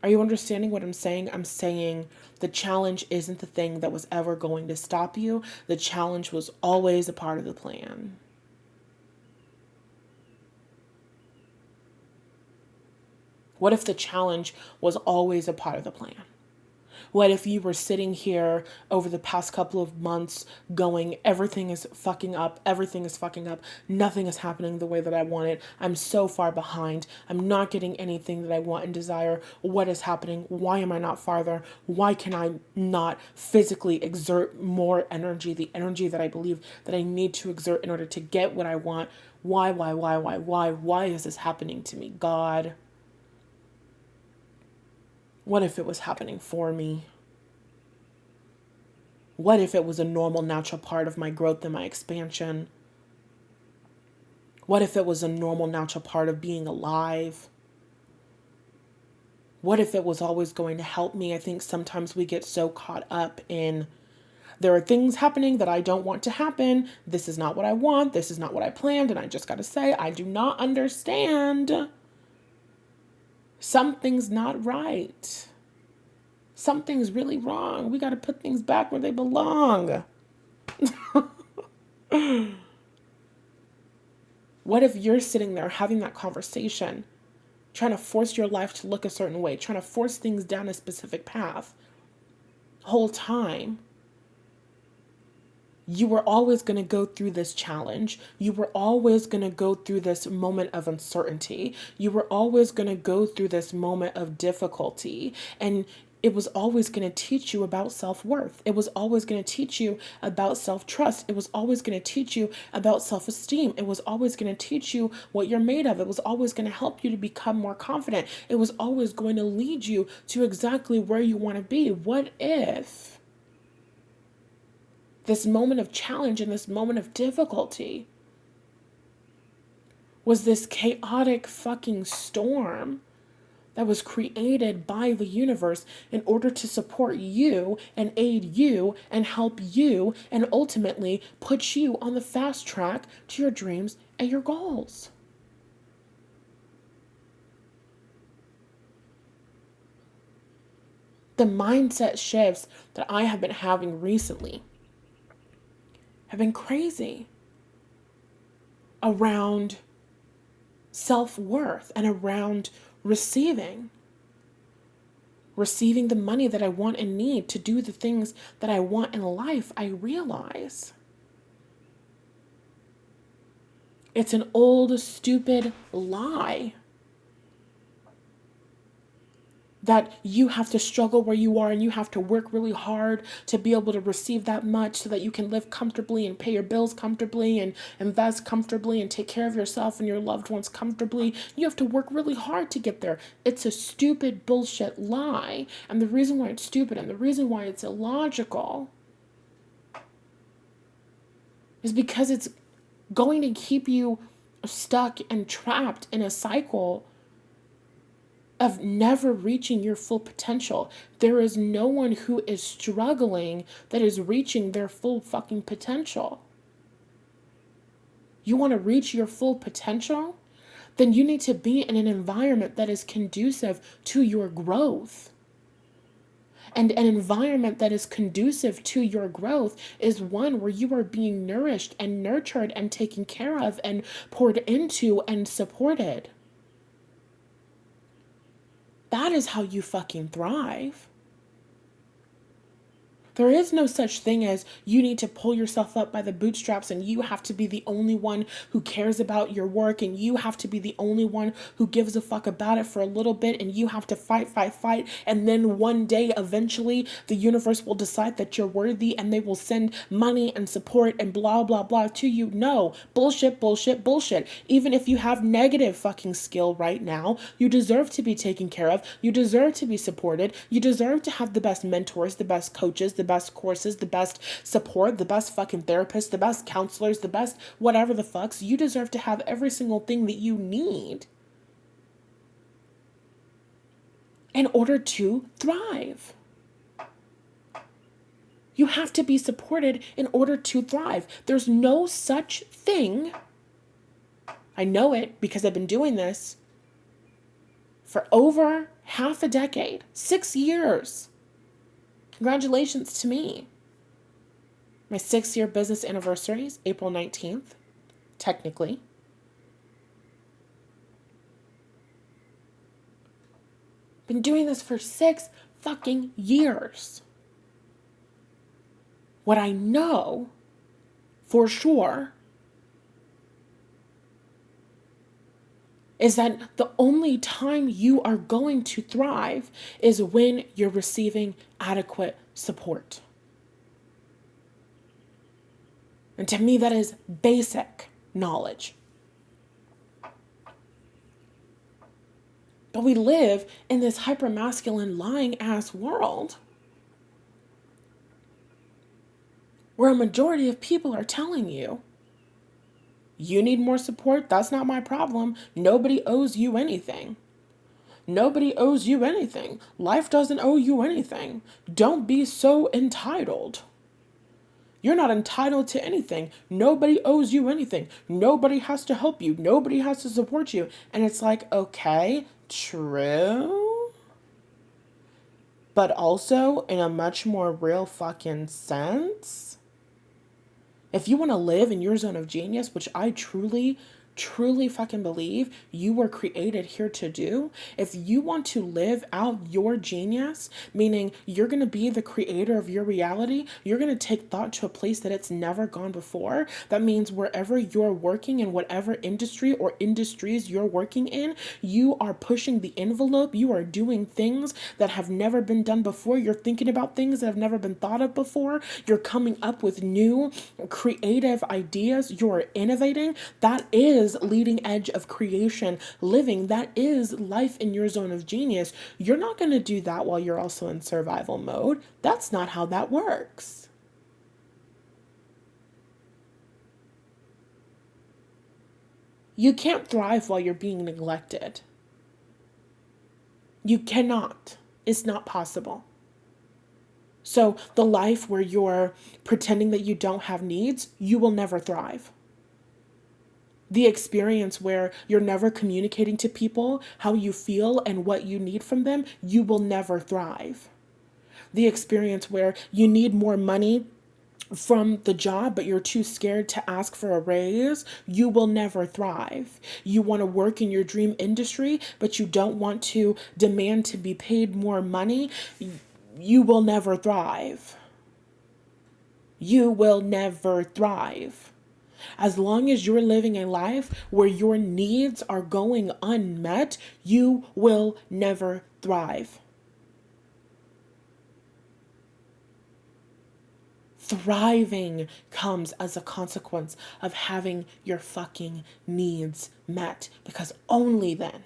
Are you understanding what I'm saying? I'm saying the challenge isn't the thing that was ever going to stop you. The challenge was always a part of the plan. What if the challenge was always a part of the plan? What if you were sitting here over the past couple of months going, everything is fucking up, nothing is happening the way that I want it, I'm so far behind, I'm not getting anything that I want and desire, what is happening, why am I not farther, why can I not physically exert more energy, the energy that I believe that I need to exert in order to get what I want, why is this happening to me, God? What if it was happening for me? What if it was a normal, natural part of my growth and my expansion? What if it was a normal, natural part of being alive? What if it was always going to help me? I think sometimes we get so caught up in, there are things happening that I don't want to happen. This is not what I want. This is not what I planned. And I just got to say, I do not understand. Something's not right. Something's really wrong. We got to put things back where they belong. What if you're sitting there having that conversation, trying to force your life to look a certain way, trying to force things down a specific path? The whole time, you were always going to go through this challenge. You were always going to go through this moment of uncertainty. You were always going to go through this moment of difficulty. And it was always going to teach you about self-worth. It was always going to teach you about self-trust. It was always going to teach you about self-esteem. It was always going to teach you what you're made of. It was always going to help you to become more confident. It was always going to lead you to exactly where you want to be. What if this moment of challenge and this moment of difficulty was this chaotic fucking storm that was created by the universe in order to support you and aid you and help you and ultimately put you on the fast track to your dreams and your goals? The mindset shifts that I have been having recently have been crazy around self-worth and around receiving the money that I want and need to do the things that I want in life. I realize it's an old, stupid lie that you have to struggle where you are and you have to work really hard to be able to receive that much so that you can live comfortably and pay your bills comfortably and invest comfortably and take care of yourself and your loved ones comfortably. You have to work really hard to get there. It's a stupid bullshit lie. And the reason why it's stupid and the reason why it's illogical is because it's going to keep you stuck and trapped in a cycle of never reaching your full potential. There is no one who is struggling that is reaching their full fucking potential. You want to reach your full potential? Then you need to be in an environment that is conducive to your growth. And an environment that is conducive to your growth is one where you are being nourished and nurtured and taken care of and poured into and supported. That is how you fucking thrive. There is no such thing as you need to pull yourself up by the bootstraps and you have to be the only one who cares about your work and you have to be the only one who gives a fuck about it for a little bit and you have to fight. And then one day, eventually, the universe will decide that you're worthy and they will send money and support and blah, blah, blah to you. No, bullshit. Even if you have negative fucking skill right now, you deserve to be taken care of. You deserve to be supported. You deserve to have the best mentors, the best coaches, the best courses, the best support, the best fucking therapists, the best counselors, the best whatever the fucks. You deserve to have every single thing that you need in order to thrive. You have to be supported in order to thrive. There's no such thing. I know it because I've been doing this for over half a decade, 6 years. Congratulations to me. My 6-year business anniversary is April 19th, technically. Been doing this for 6 fucking years. What I know for sure is that the only time you are going to thrive is when you're receiving adequate support. And to me, that is basic knowledge. But we live in this hypermasculine, lying ass world where a majority of people are telling you, you need more support, that's not my problem. Nobody owes you anything. Nobody owes you anything. Life doesn't owe you anything. Don't be so entitled. You're not entitled to anything. Nobody owes you anything. Nobody has to help you. Nobody has to support you. And it's like, okay, true. But also in a much more real fucking sense, if you want to live in your zone of genius, which I truly fucking believe you were created here to do, if you want to live out your genius, meaning you're going to be the creator of your reality, you're going to take thought to a place that it's never gone before. That means wherever you're working, in whatever industry or industries you're working in, you are pushing the envelope. You are doing things that have never been done before. You're thinking about things that have never been thought of before. You're coming up with new creative ideas. You're innovating. That is leading edge of creation living. That is life in your zone of genius. You're not going to do that while you're also in survival mode. That's not how that works. You can't thrive while you're being neglected. You cannot. It's not possible. So the life where you're pretending that you don't have needs, you will never thrive. The experience where you're never communicating to people how you feel and what you need from them, you will never thrive. The experience where you need more money from the job, but you're too scared to ask for a raise, you will never thrive. You want to work in your dream industry, but you don't want to demand to be paid more money, you will never thrive. You will never thrive. As long as you're living a life where your needs are going unmet, you will never thrive. Thriving comes as a consequence of having your fucking needs met, because only then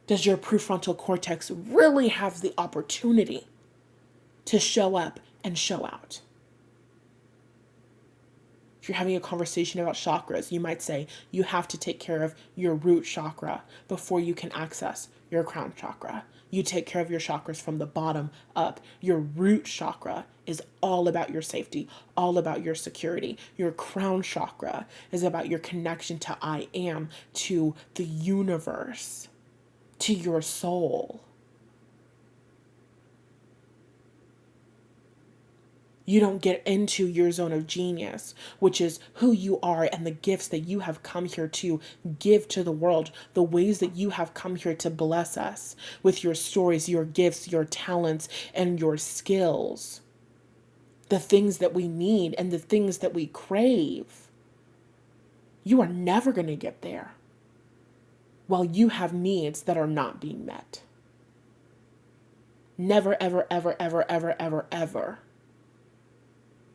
does your prefrontal cortex really have the opportunity to show up and show out. If you're having a conversation about chakras, you might say you have to take care of your root chakra before you can access your crown chakra. You take care of your chakras from the bottom up. Your root chakra is all about your safety, all about your security. Your crown chakra is about your connection to I am, to the universe, to your soul. You don't get into your zone of genius, which is who you are and the gifts that you have come here to give to the world, the ways that you have come here to bless us with your stories, your gifts, your talents, and your skills. The things that we need and the things that we crave. You are never going to get there while you have needs that are not being met. Never, ever, ever, ever, ever, ever, ever.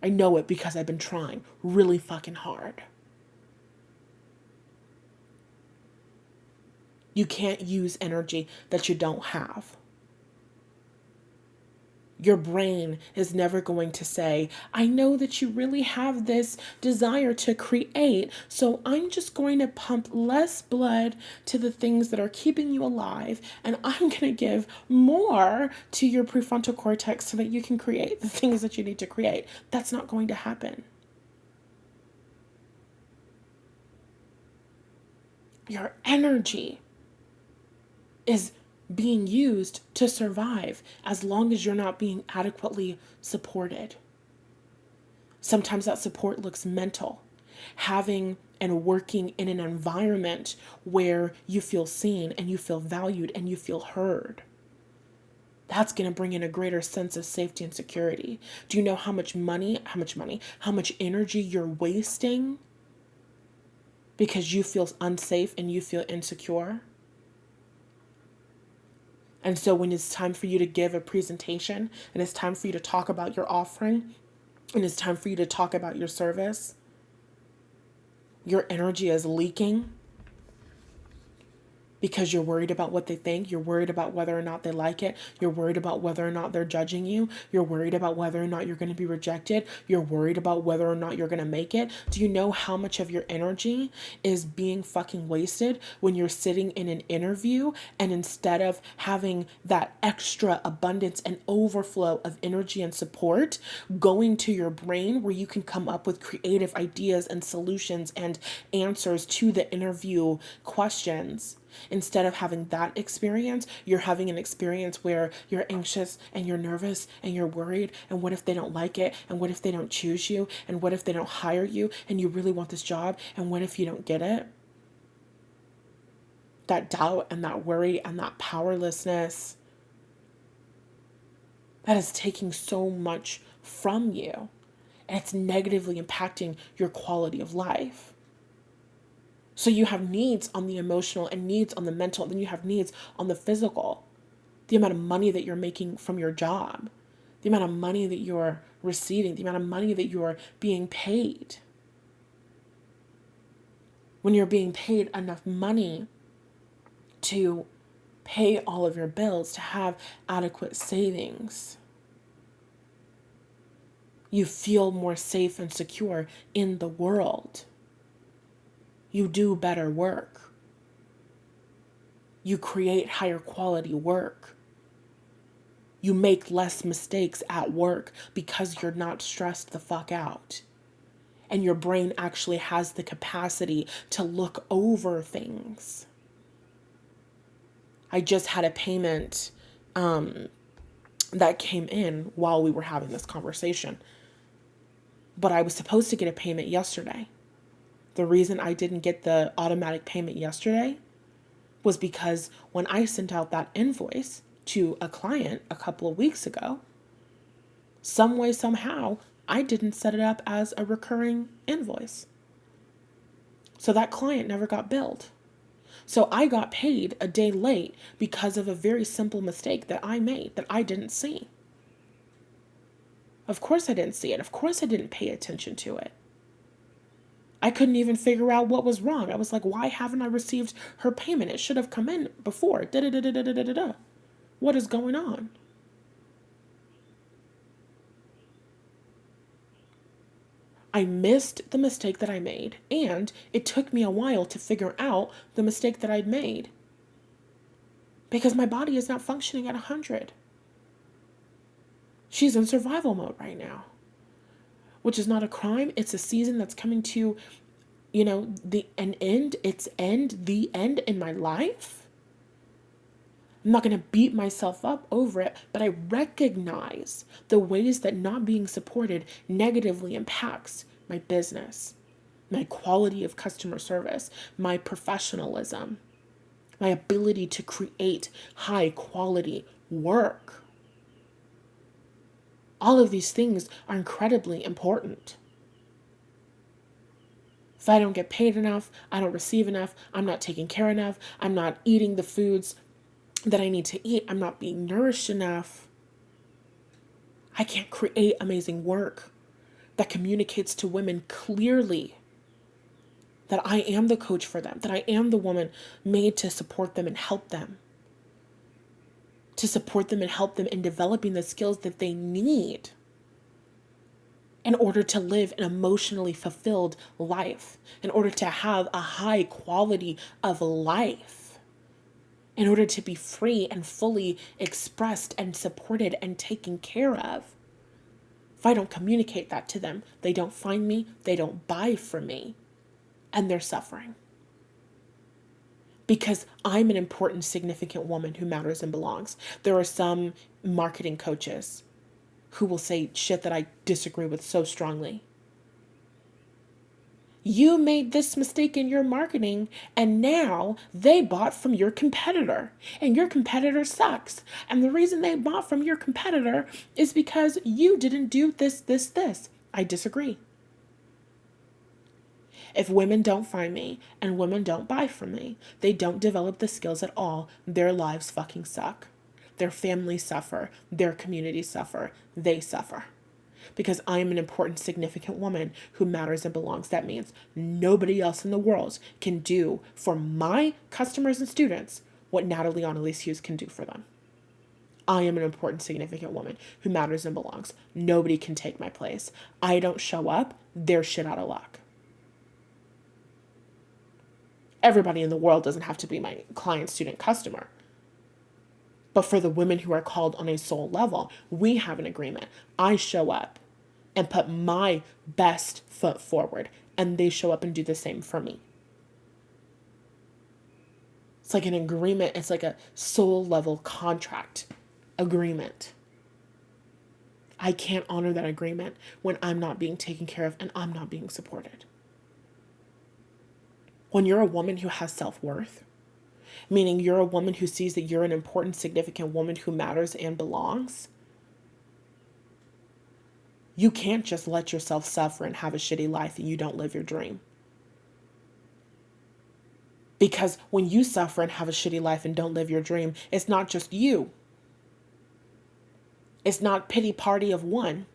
I know it because I've been trying really fucking hard. You can't use energy that you don't have. Your brain is never going to say, I know that you really have this desire to create, so I'm just going to pump less blood to the things that are keeping you alive, and I'm going to give more to your prefrontal cortex so that you can create the things that you need to create. That's not going to happen. Your energy is being used to survive as long as you're not being adequately supported. Sometimes that support looks mental. Having and working in an environment where you feel seen and you feel valued and you feel heard. That's going to bring in a greater sense of safety and security. Do you know how much energy you're wasting because you feel unsafe and you feel insecure? And so when it's time for you to give a presentation and it's time for you to talk about your offering and it's time for you to talk about your service, your energy is leaking because you're worried about what they think. You're worried about whether or not they like it. You're worried about whether or not they're judging you. You're worried about whether or not you're going to be rejected. You're worried about whether or not you're going to make it. Do you know how much of your energy is being fucking wasted when you're sitting in an interview and instead of having that extra abundance and overflow of energy and support going to your brain where you can come up with creative ideas and solutions and answers to the interview questions? Instead of having that experience, you're having an experience where you're anxious and you're nervous and you're worried. And what if they don't like it? And what if they don't choose you? And what if they don't hire you? And you really want this job? And what if you don't get it? That doubt and that worry and that powerlessness, that is taking so much from you. And it's negatively impacting your quality of life. So you have needs on the emotional and needs on the mental, and then you have needs on the physical. The amount of money that you're making from your job, the amount of money that you're receiving, the amount of money that you're being paid. When you're being paid enough money to pay all of your bills, to have adequate savings, you feel more safe and secure in the world. You do better work. You create higher quality work. You make less mistakes at work because you're not stressed the fuck out. And your brain actually has the capacity to look over things. I just had a payment that came in while we were having this conversation. But I was supposed to get a payment yesterday. The reason I didn't get the automatic payment yesterday was because when I sent out that invoice to a client a couple of weeks ago, some way, somehow, I didn't set it up as a recurring invoice. So that client never got billed. So I got paid a day late because of a very simple mistake that I made that I didn't see. Of course I didn't see it. Of course I didn't pay attention to it. I couldn't even figure out what was wrong. I was like, why haven't I received her payment? It should have come in before. What is going on? I missed the mistake that I made, and it took me a while to figure out the mistake that I'd made because my body is not functioning at 100. She's in survival mode right now, which is not a crime. It's a season that's coming to, the end in my life. I'm not going to beat myself up over it, but I recognize the ways that not being supported negatively impacts my business, my quality of customer service, my professionalism, my ability to create high quality work. All of these things are incredibly important. If I don't get paid enough, I don't receive enough, I'm not taken care enough, I'm not eating the foods that I need to eat, I'm not being nourished enough, I can't create amazing work that communicates to women clearly that I am the coach for them, that I am the woman made to support them and help them. To support them and help them in developing the skills that they need in order to live an emotionally fulfilled life, in order to have a high quality of life, in order to be free and fully expressed and supported and taken care of. If I don't communicate that to them, they don't find me, they don't buy from me, and they're suffering. because I'm an important, significant woman who matters and belongs. There are some marketing coaches who will say shit that I disagree with so strongly. You made this mistake in your marketing and now they bought from your competitor and your competitor sucks. And the reason they bought from your competitor is because you didn't do this. I disagree. If women don't find me and women don't buy from me, they don't develop the skills at all, their lives fucking suck. Their families suffer. Their communities suffer. They suffer. Because I am an important, significant woman who matters and belongs. That means nobody else in the world can do for my customers and students what Natalie Annalise Hughes can do for them. I am an important, significant woman who matters and belongs. Nobody can take my place. I don't show up, they're shit out of luck. Everybody in the world doesn't have to be my client, student, customer. But for the women who are called on a soul level, we have an agreement. I show up and put my best foot forward, and they show up and do the same for me. It's like an agreement. It's like a soul level contract agreement. I can't honor that agreement when I'm not being taken care of and I'm not being supported. When you're a woman who has self-worth, meaning you're a woman who sees that you're an important, significant woman who matters and belongs, you can't just let yourself suffer and have a shitty life and you don't live your dream. Because when you suffer and have a shitty life and don't live your dream, it's not just you. It's not pity party of one.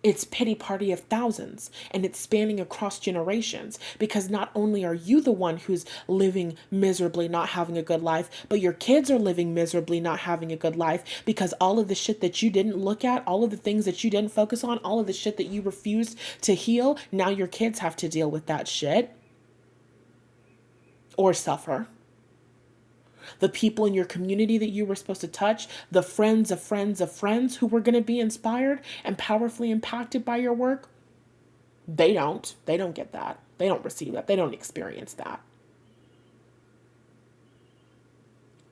It's pity party of thousands, and it's spanning across generations, because not only are you the one who's living miserably, not having a good life, but your kids are living miserably, not having a good life, because all of the shit that you didn't look at, all of the things that you didn't focus on, all of the shit that you refused to heal, now your kids have to deal with that shit or suffer. The people in your community that you were supposed to touch, the friends of friends of friends who were going to be inspired and powerfully impacted by your work, they don't get that. They don't receive that. They don't experience that.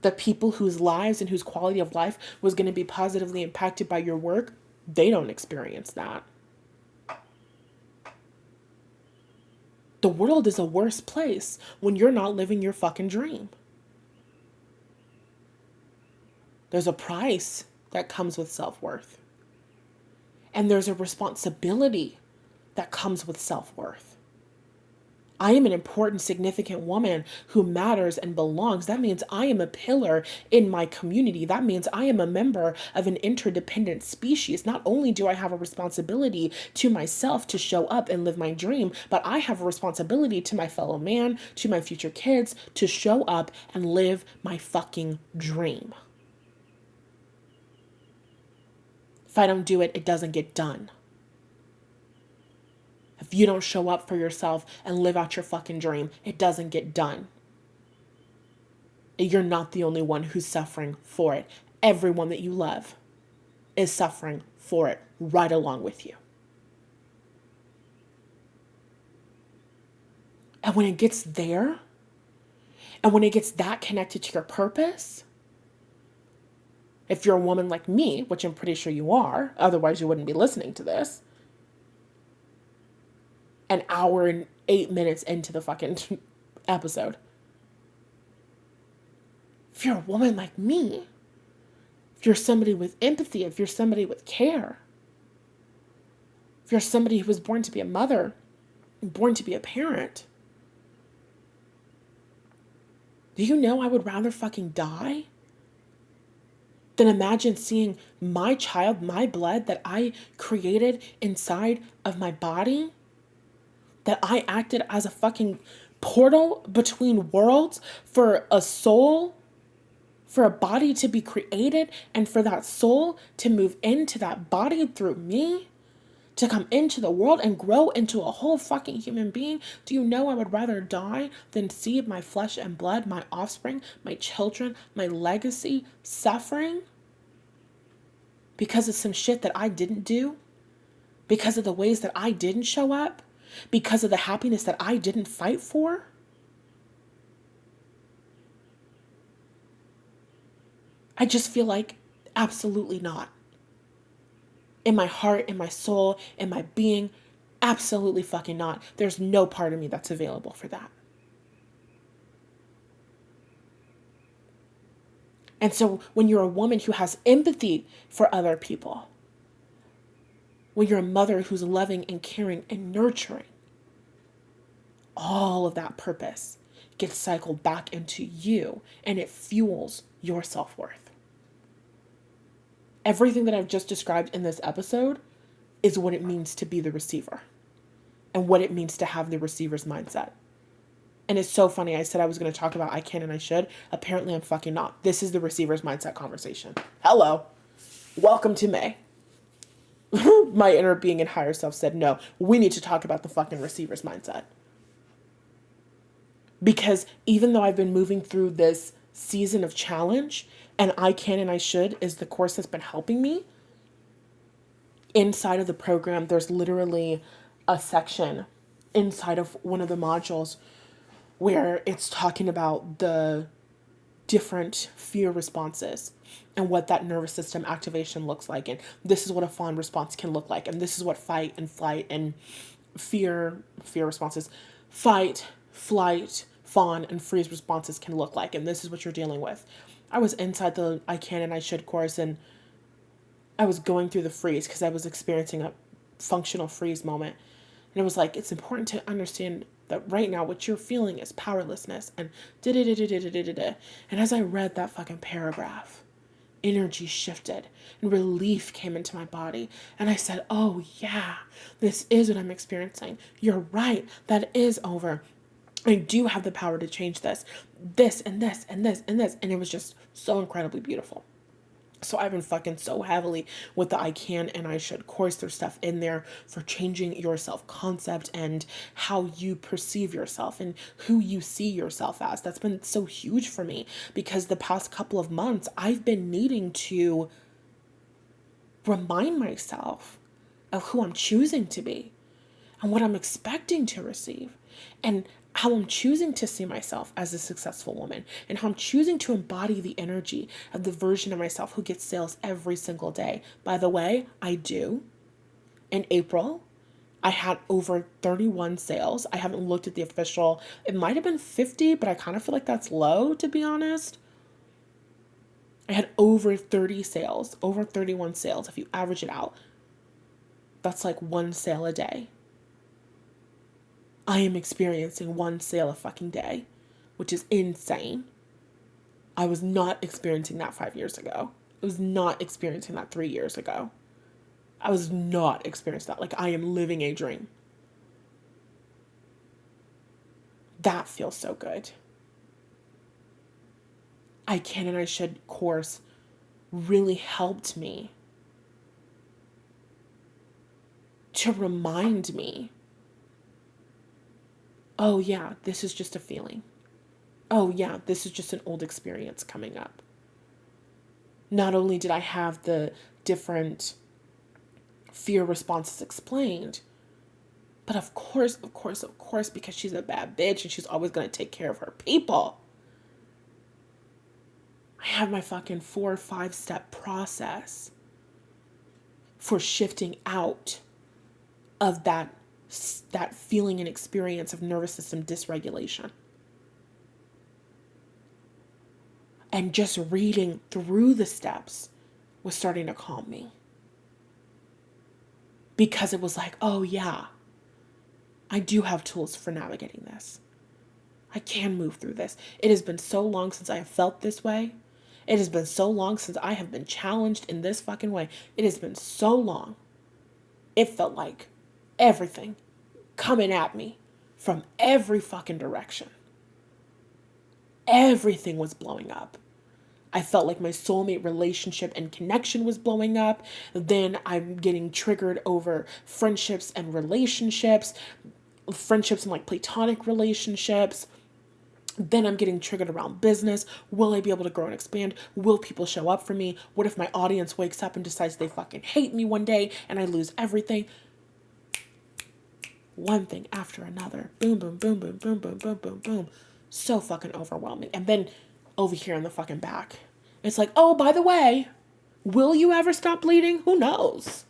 The people whose lives and whose quality of life was going to be positively impacted by your work, they don't experience that. The world is a worse place when you're not living your fucking dream. There's a price that comes with self-worth. And there's a responsibility that comes with self-worth. I am an important, significant woman who matters and belongs. That means I am a pillar in my community. That means I am a member of an interdependent species. Not only do I have a responsibility to myself to show up and live my dream, but I have a responsibility to my fellow man, to my future kids, to show up and live my fucking dream. If I don't do it, it doesn't get done. If you don't show up for yourself and live out your fucking dream, it doesn't get done. You're not the only one who's suffering for it. Everyone that you love is suffering for it right along with you. And when it gets there, and when it gets that connected to your purpose, if you're a woman like me, which I'm pretty sure you are, otherwise you wouldn't be listening to this, an hour and 8 minutes into the fucking episode. If you're a woman like me, if you're somebody with empathy, if you're somebody with care, if you're somebody who was born to be a mother, born to be a parent, do you know I would rather fucking die than imagine seeing my child, my blood that I created inside of my body, that I acted as a fucking portal between worlds for a soul, for a body to be created, and for that soul to move into that body through me, to come into the world and grow into a whole fucking human being? Do you know I would rather die than see my flesh and blood, my offspring, my children, my legacy suffering because of some shit that I didn't do, because of the ways that I didn't show up, because of the happiness that I didn't fight for? I just feel like absolutely not. In my heart, in my soul, in my being, absolutely fucking not. There's no part of me that's available for that. And so when you're a woman who has empathy for other people, when you're a mother who's loving and caring and nurturing, all of that purpose gets cycled back into you and it fuels your self-worth. Everything that I've just described in this episode is what it means to be the receiver and what it means to have the receiver's mindset. And it's so funny. I said I was going to talk about I can and I should. Apparently I'm fucking not. This is the receiver's mindset conversation. Hello. Welcome to May. My inner being and higher self said, no, we need to talk about the fucking receiver's mindset. Because even though I've been moving through this season of challenge, and I can and I should is the course that's been helping me, inside of the program, there's literally a section inside of one of the modules where it's talking about the different fear responses and what that nervous system activation looks like. And this is what a fawn response can look like. And this is what fight and flight and fear responses, fight, flight, fawn, and freeze responses can look like. And this is what you're dealing with. I was inside the I can and I should course, and I was going through the freeze because I was experiencing a functional freeze moment. And it was like, it's important to understand that right now what you're feeling is powerlessness and da-da-da-da-da-da-da-da. And as I read that fucking paragraph, energy shifted and relief came into my body. And I said, oh yeah, this is what I'm experiencing. You're right. That is over. I do have the power to change this and this and this and this. And it was just so incredibly beautiful. So I've been fucking so heavily with the I can and I should course. There's stuff in there for changing your self-concept and how you perceive yourself and who you see yourself as. That's been so huge for me because the past couple of months I've been needing to remind myself of who I'm choosing to be and what I'm expecting to receive and how I'm choosing to see myself as a successful woman and how I'm choosing to embody the energy of the version of myself who gets sales every single day. By the way, I do. In April, I had over 31 sales. I haven't looked at the official. It might have been 50, but I kind of feel like that's low, to be honest. I had over 30 sales, over 31 sales. If you average it out, that's like one sale a day. I am experiencing one sale a fucking day, which is insane. I was not experiencing that 5 years ago. I was not experiencing that 3 years ago. I was not experiencing that. Like, I am living a dream. That feels so good. I can and I should course really helped me to remind me, oh yeah, this is just a feeling. Oh yeah, this is just an old experience coming up. Not only did I have the different fear responses explained, but of course, because she's a bad bitch and she's always going to take care of her people, I have my fucking 4 or 5 step process for shifting out of that feeling and experience of nervous system dysregulation. And just reading through the steps was starting to calm me. Because it was like, oh yeah, I do have tools for navigating this. I can move through this. It has been so long since I have felt this way. It has been so long since I have been challenged in this fucking way. It has been so long. It felt like everything coming at me from every fucking direction. Everything was blowing up. I felt like my soulmate relationship and connection was blowing up. Then I'm getting triggered over friendships and relationships and like platonic relationships. Then I'm getting triggered around business. Will I be able to grow and expand? Will people show up for me? What if my audience wakes up and decides they fucking hate me one day and I lose everything? One thing after another. Boom, boom, boom, boom, boom, boom, boom, boom, boom. So fucking overwhelming. And then over here in the fucking back, It's like, oh, by the way, will you ever stop bleeding? Who knows?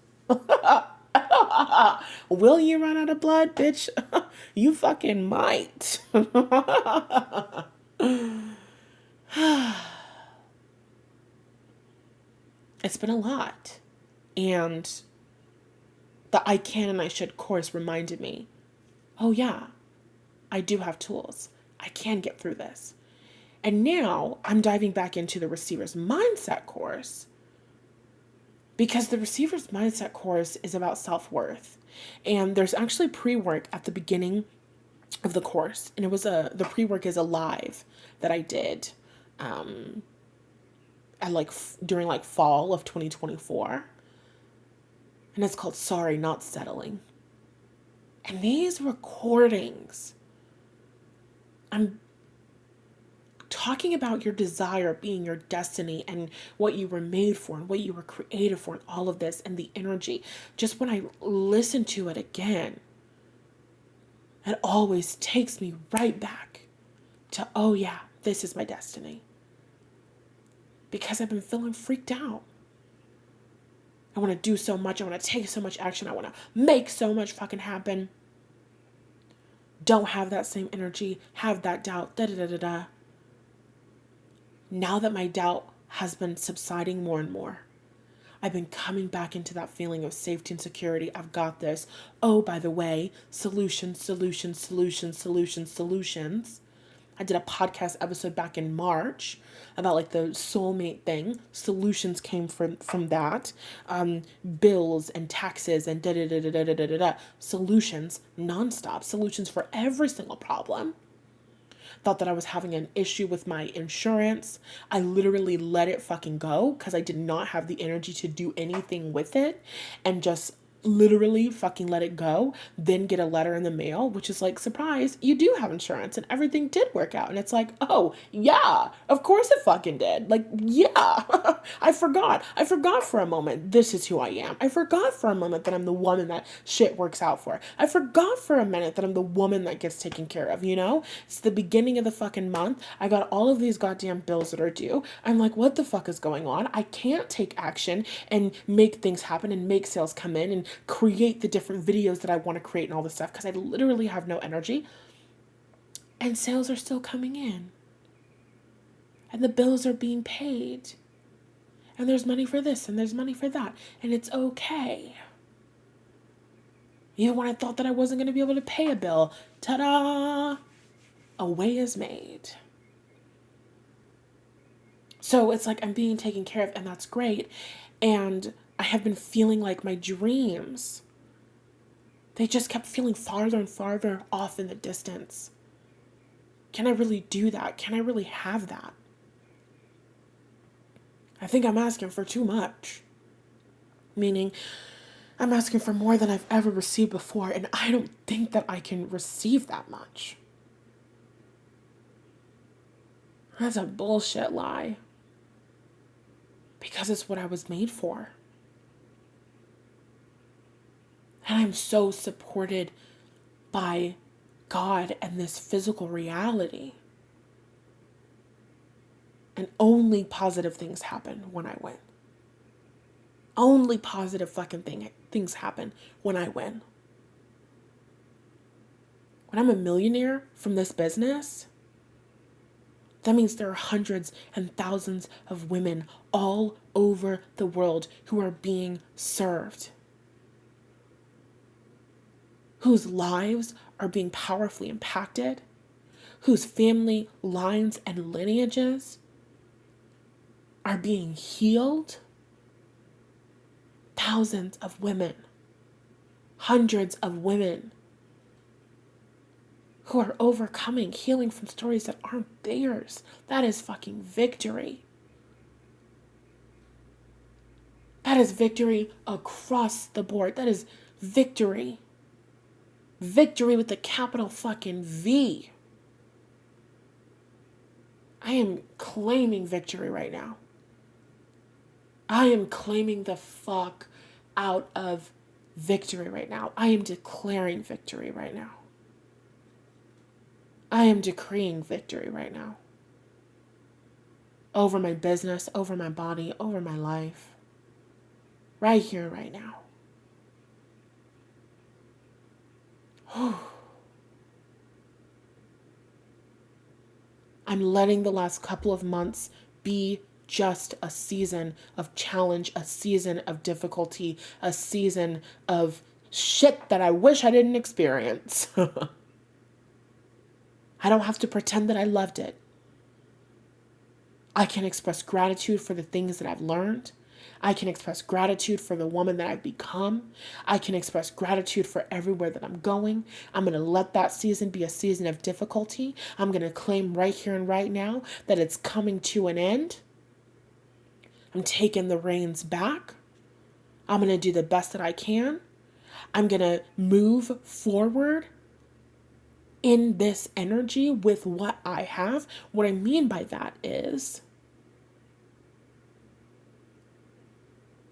Will you run out of blood, bitch? You fucking might. It's been a lot. And the I can and I should course reminded me, oh yeah, I do have tools. I can get through this. And now I'm diving back into the receiver's mindset course, because the receiver's mindset course is about self-worth. And there's actually pre-work at the beginning of the course. And the pre-work is a live that I did during fall of 2024. And it's called Sorry, Not Settling. And these recordings, I'm talking about your desire being your destiny and what you were made for and what you were created for and all of this and the energy. Just when I listen to it again, it always takes me right back to, oh yeah, this is my destiny. Because I've been feeling freaked out. I want to do so much. I want to take so much action. I want to make so much fucking happen. Don't have that same energy. Have that doubt. Da-da-da-da-da. Now that my doubt has been subsiding more and more, I've been coming back into that feeling of safety and security. I've got this. Oh, by the way, solutions, solutions, solutions, solutions, solutions. I did a podcast episode back in March about the soulmate thing. Solutions came from that. Bills and taxes and da-da-da-da-da-da-da-da. Solutions nonstop. Solutions for every single problem. Thought that I was having an issue with my insurance. I literally let it fucking go because I did not have the energy to do anything with it, and just literally fucking let it go. Then get a letter in the mail, which is like, surprise, you do have insurance, and everything did work out. And it's like, oh yeah, of course it fucking did. Yeah. I forgot for a moment this is who I am. I forgot for a moment that I'm the woman that shit works out for. I forgot for a minute that I'm the woman that gets taken care of. It's the beginning of the fucking month. I got all of these goddamn bills that are due. I'm like, what the fuck is going on? I can't take action and make things happen and make sales come in and create the different videos that I want to create and all this stuff, because I literally have no energy. And sales are still coming in. And the bills are being paid. And there's money for this and there's money for that. And it's okay. Even when I thought that I wasn't going to be able to pay a bill, ta-da! A way is made. So it's like I'm being taken care of, and that's great. And I have been feeling like my dreams, they just kept feeling farther and farther off in the distance. Can I really do that? Can I really have that? I think I'm asking for too much. Meaning, I'm asking for more than I've ever received before, and I don't think that I can receive that much. That's a bullshit lie. Because it's what I was made for. And I'm so supported by God and this physical reality. And only positive things happen when I win. Only positive fucking things happen when I win. When I'm a millionaire from this business, that means there are hundreds and thousands of women all over the world who are being served, whose lives are being powerfully impacted, whose family lines and lineages are being healed. Thousands of women, hundreds of women who are overcoming, healing from stories that aren't theirs. That is fucking victory. That is victory across the board. That is victory. Victory with the capital fucking V. I am claiming victory right now. I am claiming the fuck out of victory right now. I am declaring victory right now. I am decreeing victory right now. over my business, over my body, over my life, right here, right now. I'm letting the last couple of months be just a season of challenge, a season of difficulty, a season of shit that I wish I didn't experience. I don't have to pretend that I loved it. I can express gratitude for the things that I've learned. I can express gratitude for the woman that I've become. I can express gratitude for everywhere that I'm going. I'm going to let that season be a season of difficulty. I'm going to claim right here and right now that it's coming to an end. I'm taking the reins back. I'm going to do the best that I can. I'm going to move forward in this energy with what I have. What I mean by that is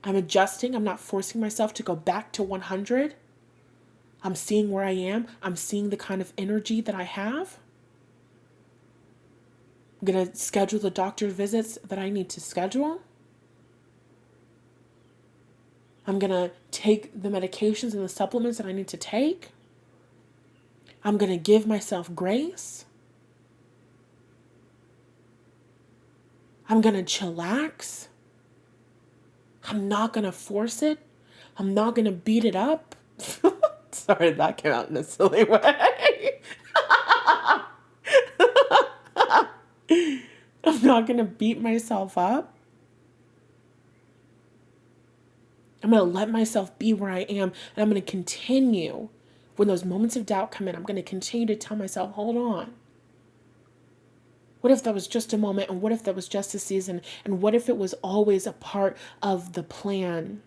I'm adjusting. I'm not forcing myself to go back to 100. I'm seeing where I am. I'm seeing the kind of energy that I have. I'm going to schedule the doctor visits that I need to schedule. I'm going to take the medications and the supplements that I need to take. I'm going to give myself grace. I'm going to chillax. I'm not going to force it. I'm not going to beat it up. Sorry, that came out in a silly way. I'm not going to beat myself up. I'm going to let myself be where I am, and I'm going to continue. When those moments of doubt come in, I'm going to continue to tell myself, hold on. What if that was just a moment? And what if that was just a season? And what if it was always a part of the plan?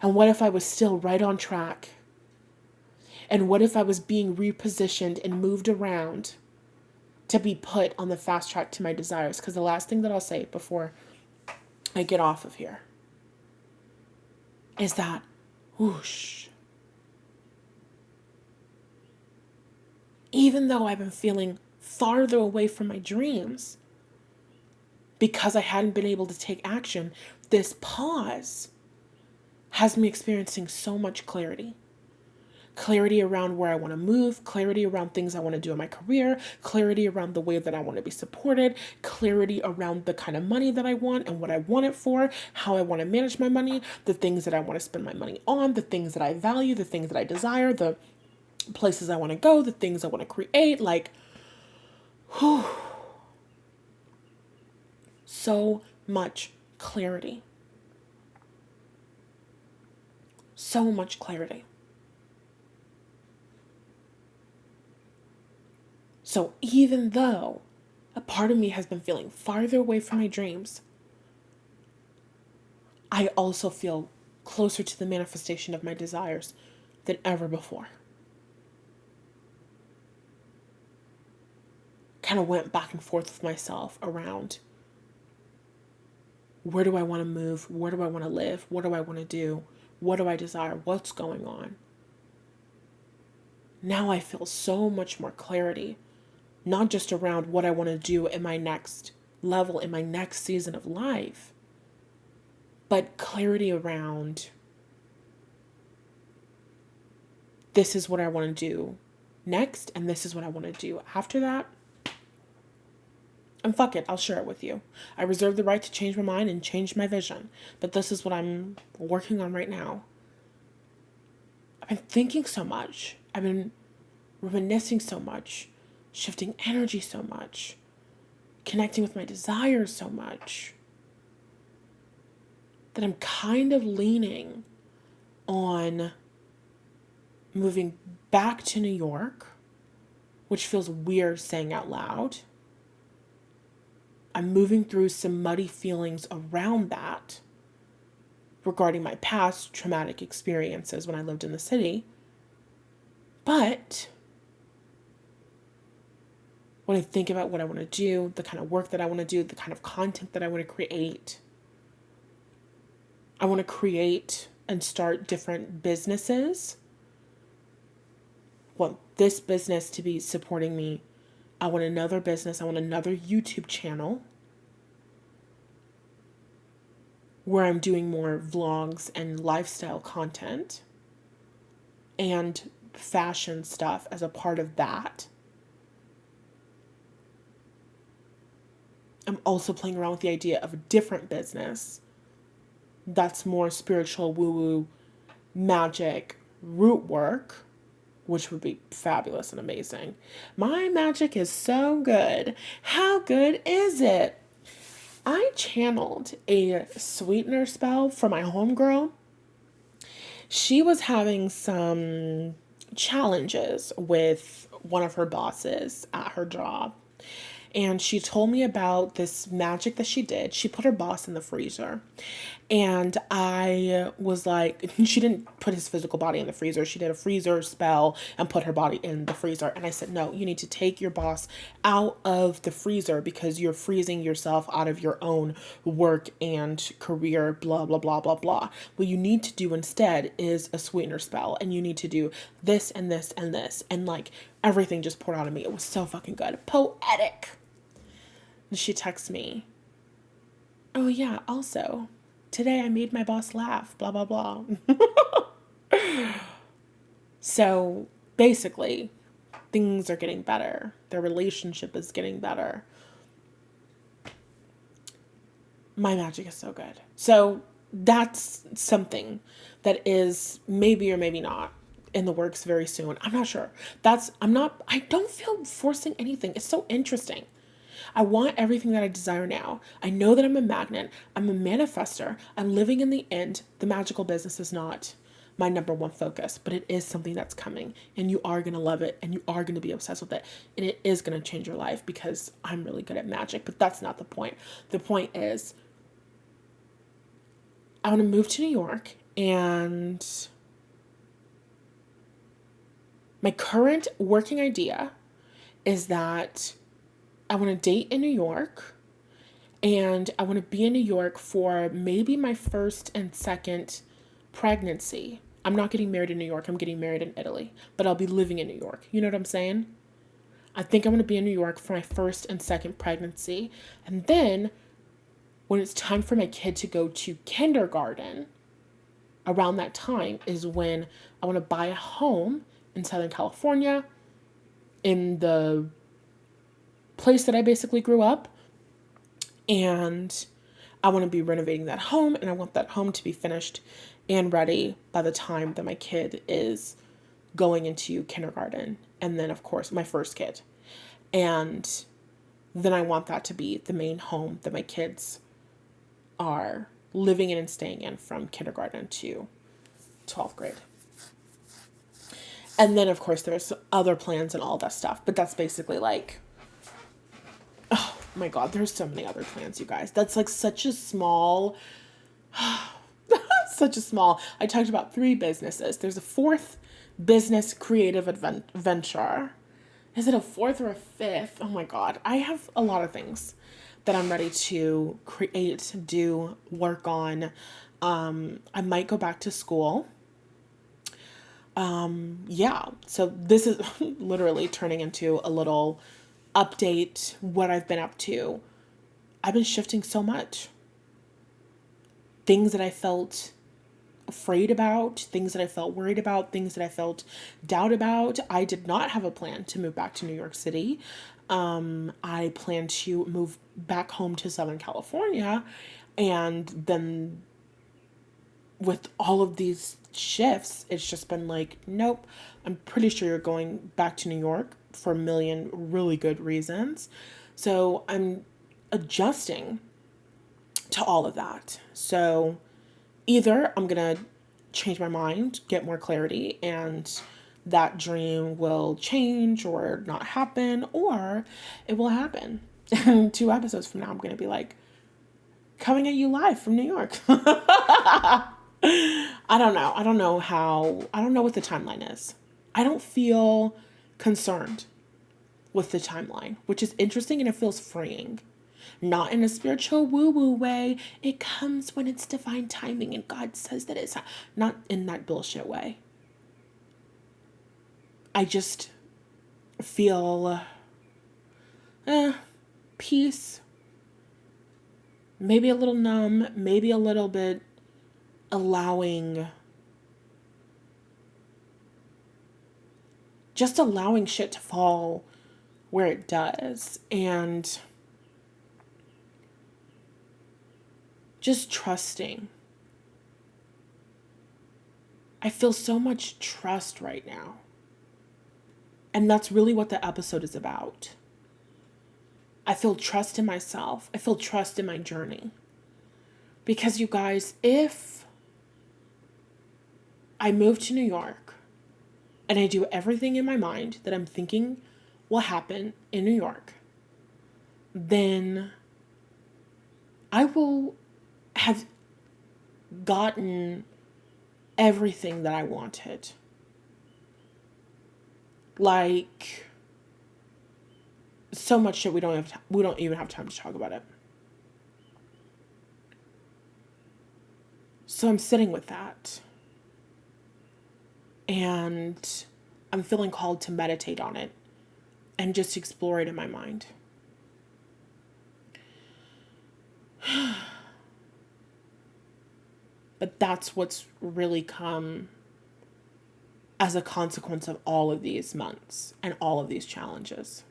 And what if I was still right on track? And what if I was being repositioned and moved around to be put on the fast track to my desires? Because the last thing that I'll say before I get off of here is that, whoosh, even though I've been feeling farther away from my dreams because I hadn't been able to take action, this pause has me experiencing so much clarity. Clarity around where I want to move, clarity around things I want to do in my career, clarity around the way that I want to be supported, clarity around the kind of money that I want and what I want it for, how I want to manage my money, the things that I want to spend my money on, the things that I value, the things that I desire, the places I want to go, the things I want to create, like, whew. So much clarity. So much clarity. So even though a part of me has been feeling farther away from my dreams, I also feel closer to the manifestation of my desires than ever before. Kind of went back and forth with myself around, where do I want to move? Where do I want to live? What do I want to do? What do I desire? What's going on? Now I feel so much more clarity, not just around what I want to do in my next level, in my next season of life, but clarity around, this is what I want to do next, and this is what I want to do after that. And fuck it, I'll share it with you. I reserve the right to change my mind and change my vision, but this is what I'm working on right now. I've been thinking so much. I've been reminiscing so much, shifting energy so much, connecting with my desires so much, that I'm kind of leaning on moving back to New York, which feels weird saying out loud. I'm moving through some muddy feelings around that regarding my past traumatic experiences when I lived in the city. But when I think about what I want to do, the kind of work that I want to do, the kind of content that I want to create, I want to create and start different businesses. I want this business to be supporting me. I want another business. I want another YouTube channel. where I'm doing more vlogs and lifestyle content and fashion stuff as a part of that. I'm also playing around with the idea of a different business that's more spiritual, woo-woo, magic, root work, which would be fabulous and amazing. My magic is so good. How good is it? I channeled a sweetener spell for my homegirl. She was having some challenges with one of her bosses at her job. And she told me about this magic that she did. She put her boss in the freezer. And I was like, she didn't put his physical body in the freezer. She did a freezer spell and put her body in the freezer. And I said, no, you need to take your boss out of the freezer because you're freezing yourself out of your own work and career, blah, blah, blah, blah, blah. What you need to do instead is a sweetener spell. And you need to do this and this and this. And like everything just poured out of me. It was so fucking good. Poetic. And she texts me, oh yeah, also, today I made my boss laugh, blah, blah, blah. So basically, things are getting better. Their relationship is getting better. My magic is so good. So that's something that is maybe or maybe not in the works very soon. I'm not sure. I don't feel forcing anything. It's so interesting. I want everything that I desire now. I know that I'm a magnet. I'm a manifester. I'm living in the end. The magical business is not my number one focus, but it is something that's coming and you are going to love it and you are going to be obsessed with it. And it is going to change your life because I'm really good at magic, but that's not the point. The point is I want to move to New York, and my current working idea is that I want to date in New York, and I want to be in New York for maybe my first and second pregnancy. I'm not getting married in New York. I'm getting married in Italy, but I'll be living in New York. You know what I'm saying? I think I'm going to be in New York for my first and second pregnancy. And then when it's time for my kid to go to kindergarten, around that time is when I want to buy a home in Southern California, in the place that I basically grew up. And I want to be renovating that home, and I want that home to be finished and ready by the time that my kid is going into kindergarten. And then, of course, my first kid. And then I want that to be the main home that my kids are living in and staying in from kindergarten to 12th grade. And then, of course, there's other plans and all that stuff. But that's basically like, oh my God, there's so many other plans, you guys. That's like such a small, I talked about 3 businesses. There's a 4th business creative venture. Is it a 4th or a 5th? Oh my God. I have a lot of things that I'm ready to create, do, work on. I might go back to school. Yeah. So this is literally turning into a little update, what I've been up to. I've been shifting so much. Things that I felt afraid about, things that I felt worried about, things that I felt doubt about. I did not have a plan to move back to New York City. I plan to move back home to Southern California. And then with all of these shifts, it's just been like, nope, I'm pretty sure you're going back to New York for a million really good reasons. So I'm adjusting to all of that. So either I'm going to change my mind, get more clarity, and that dream will change or not happen, or it will happen. And 2 episodes from now, I'm going to be like, coming at you live from New York. I don't know. I don't know what the timeline is. I don't feel concerned with the timeline, which is interesting, and it feels freeing. Not in a spiritual woo-woo way. It comes when it's divine timing and God says that it's not in that bullshit way. I just feel peace, maybe a little numb, maybe a little bit allowing shit to fall where it does, and just trusting. I feel so much trust right now. And that's really what the episode is about. I feel trust in myself. I feel trust in my journey. Because you guys, if I move to New York and I do everything in my mind that I'm thinking will happen in New York, then I will have gotten everything that I wanted. Like, so much shit we don't even have time to talk about it. So I'm sitting with that. And I'm feeling called to meditate on it and just explore it in my mind. But that's what's really come as a consequence of all of these months and all of these challenges.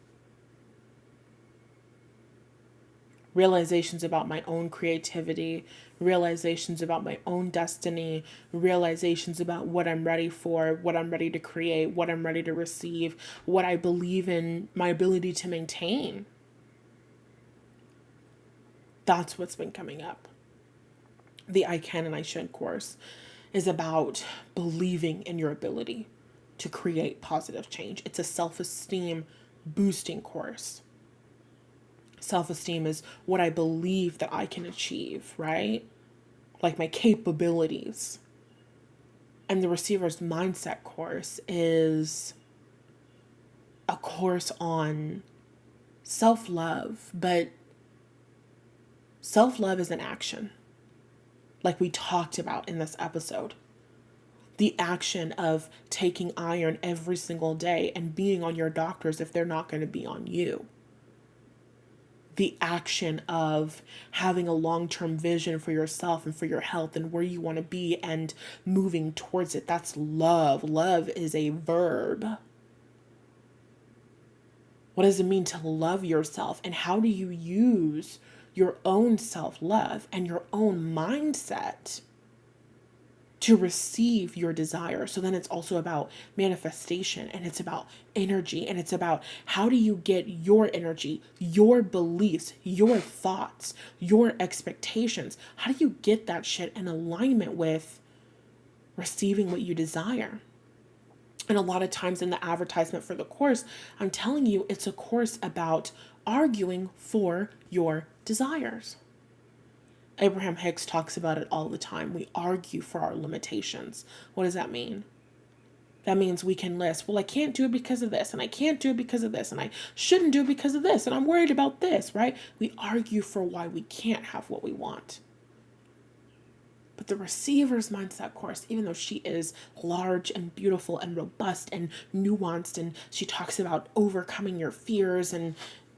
Realizations about my own creativity, realizations about my own destiny, realizations about what I'm ready for, what I'm ready to create, what I'm ready to receive, what I believe in, my ability to maintain. That's what's been coming up. The I Can and I Should course is about believing in your ability to create positive change. It's a self-esteem boosting course. Self-esteem is what I believe that I can achieve, right? Like my capabilities. And the Receiver's Mindset course is a course on self-love, but self-love is an action. Like we talked about in this episode. The action of taking iron every single day and being on your doctors if they're not going to be on you. The action of having a long-term vision for yourself and for your health and where you want to be and moving towards it. That's love. Love is a verb. What does it mean to love yourself? And how do you use your own self-love and your own mindset to receive your desire? So then it's also about manifestation, and it's about energy, and it's about how do you get your energy, your beliefs, your thoughts, your expectations. How do you get that shit in alignment with receiving what you desire? And a lot of times in the advertisement for the course, I'm telling you, it's a course about arguing for your desires. Abraham Hicks talks about it all the time. We argue for our limitations. What does that mean? That means we can list, well, I can't do it because of this, and I can't do it because of this, and I shouldn't do it because of this, and I'm worried about this, right? We argue for why we can't have what we want. But the Receiver's Mindset course, even though she is large and beautiful and robust and nuanced, and she talks about overcoming your fears, and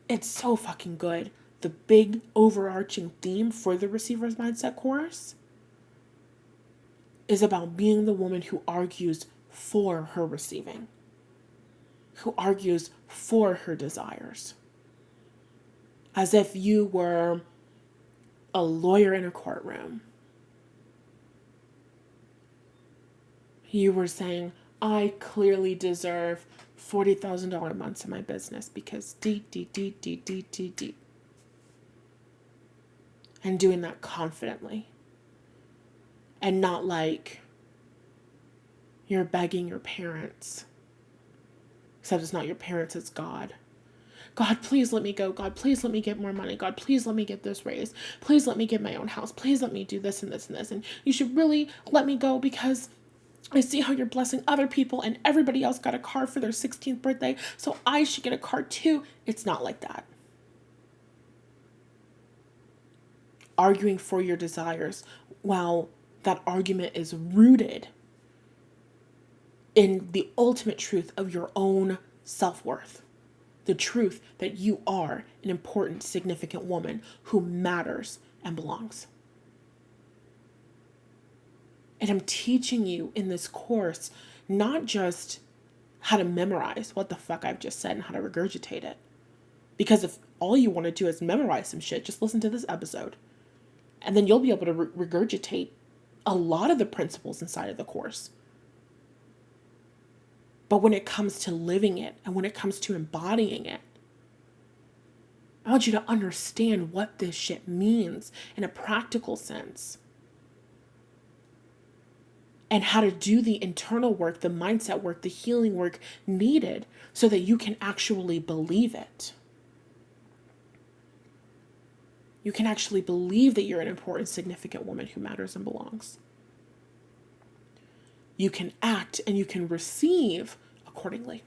it's so fucking good. The big overarching theme for the Receiver's Mindset course is about being the woman who argues for her receiving, who argues for her desires. As if you were a lawyer in a courtroom. You were saying, I clearly deserve $40,000 months in my business because D. And doing that confidently. And not like you're begging your parents. Except it's not your parents, it's God. God, please let me go. God, please let me get more money. God, please let me get this raise. Please let me get my own house. Please let me do this and this and this. And you should really let me go because I see how you're blessing other people and everybody else got a car for their 16th birthday, so I should get a car too. It's not like that. Arguing for your desires, while that argument is rooted in the ultimate truth of your own self-worth. The truth that you are an important, significant woman who matters and belongs. And I'm teaching you in this course not just how to memorize what the fuck I've just said and how to regurgitate it. Because if all you want to do is memorize some shit, just listen to this episode. And then you'll be able to regurgitate a lot of the principles inside of the course. But when it comes to living it and when it comes to embodying it, I want you to understand what this shit means in a practical sense. And how to do the internal work, the mindset work, the healing work needed so that you can actually believe it. You can actually believe that you're an important, significant woman who matters and belongs. You can act and you can receive accordingly.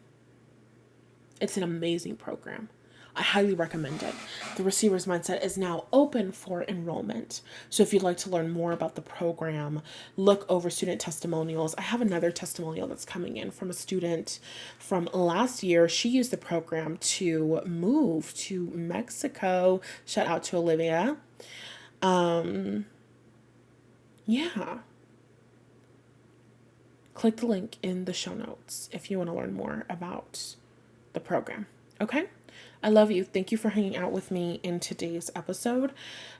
It's an amazing program. I highly recommend it. The Receiver's Mindset is now open for enrollment. So if you'd like to learn more about the program, look over student testimonials. I have another testimonial that's coming in from a student from last year. She used the program to move to Mexico. Shout out to Olivia. Yeah. Click the link in the show notes if you want to learn more about the program. Okay? I love you. Thank you for hanging out with me in today's episode.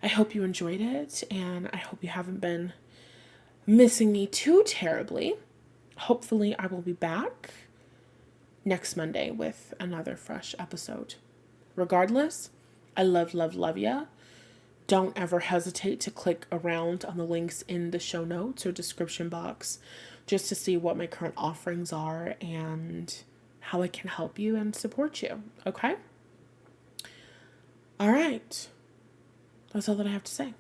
I hope you enjoyed it, and I hope you haven't been missing me too terribly. Hopefully, I will be back next Monday with another fresh episode. Regardless, I love ya. Don't ever hesitate to click around on the links in the show notes or description box just to see what my current offerings are and how I can help you and support you. Okay? All right. That's all that I have to say.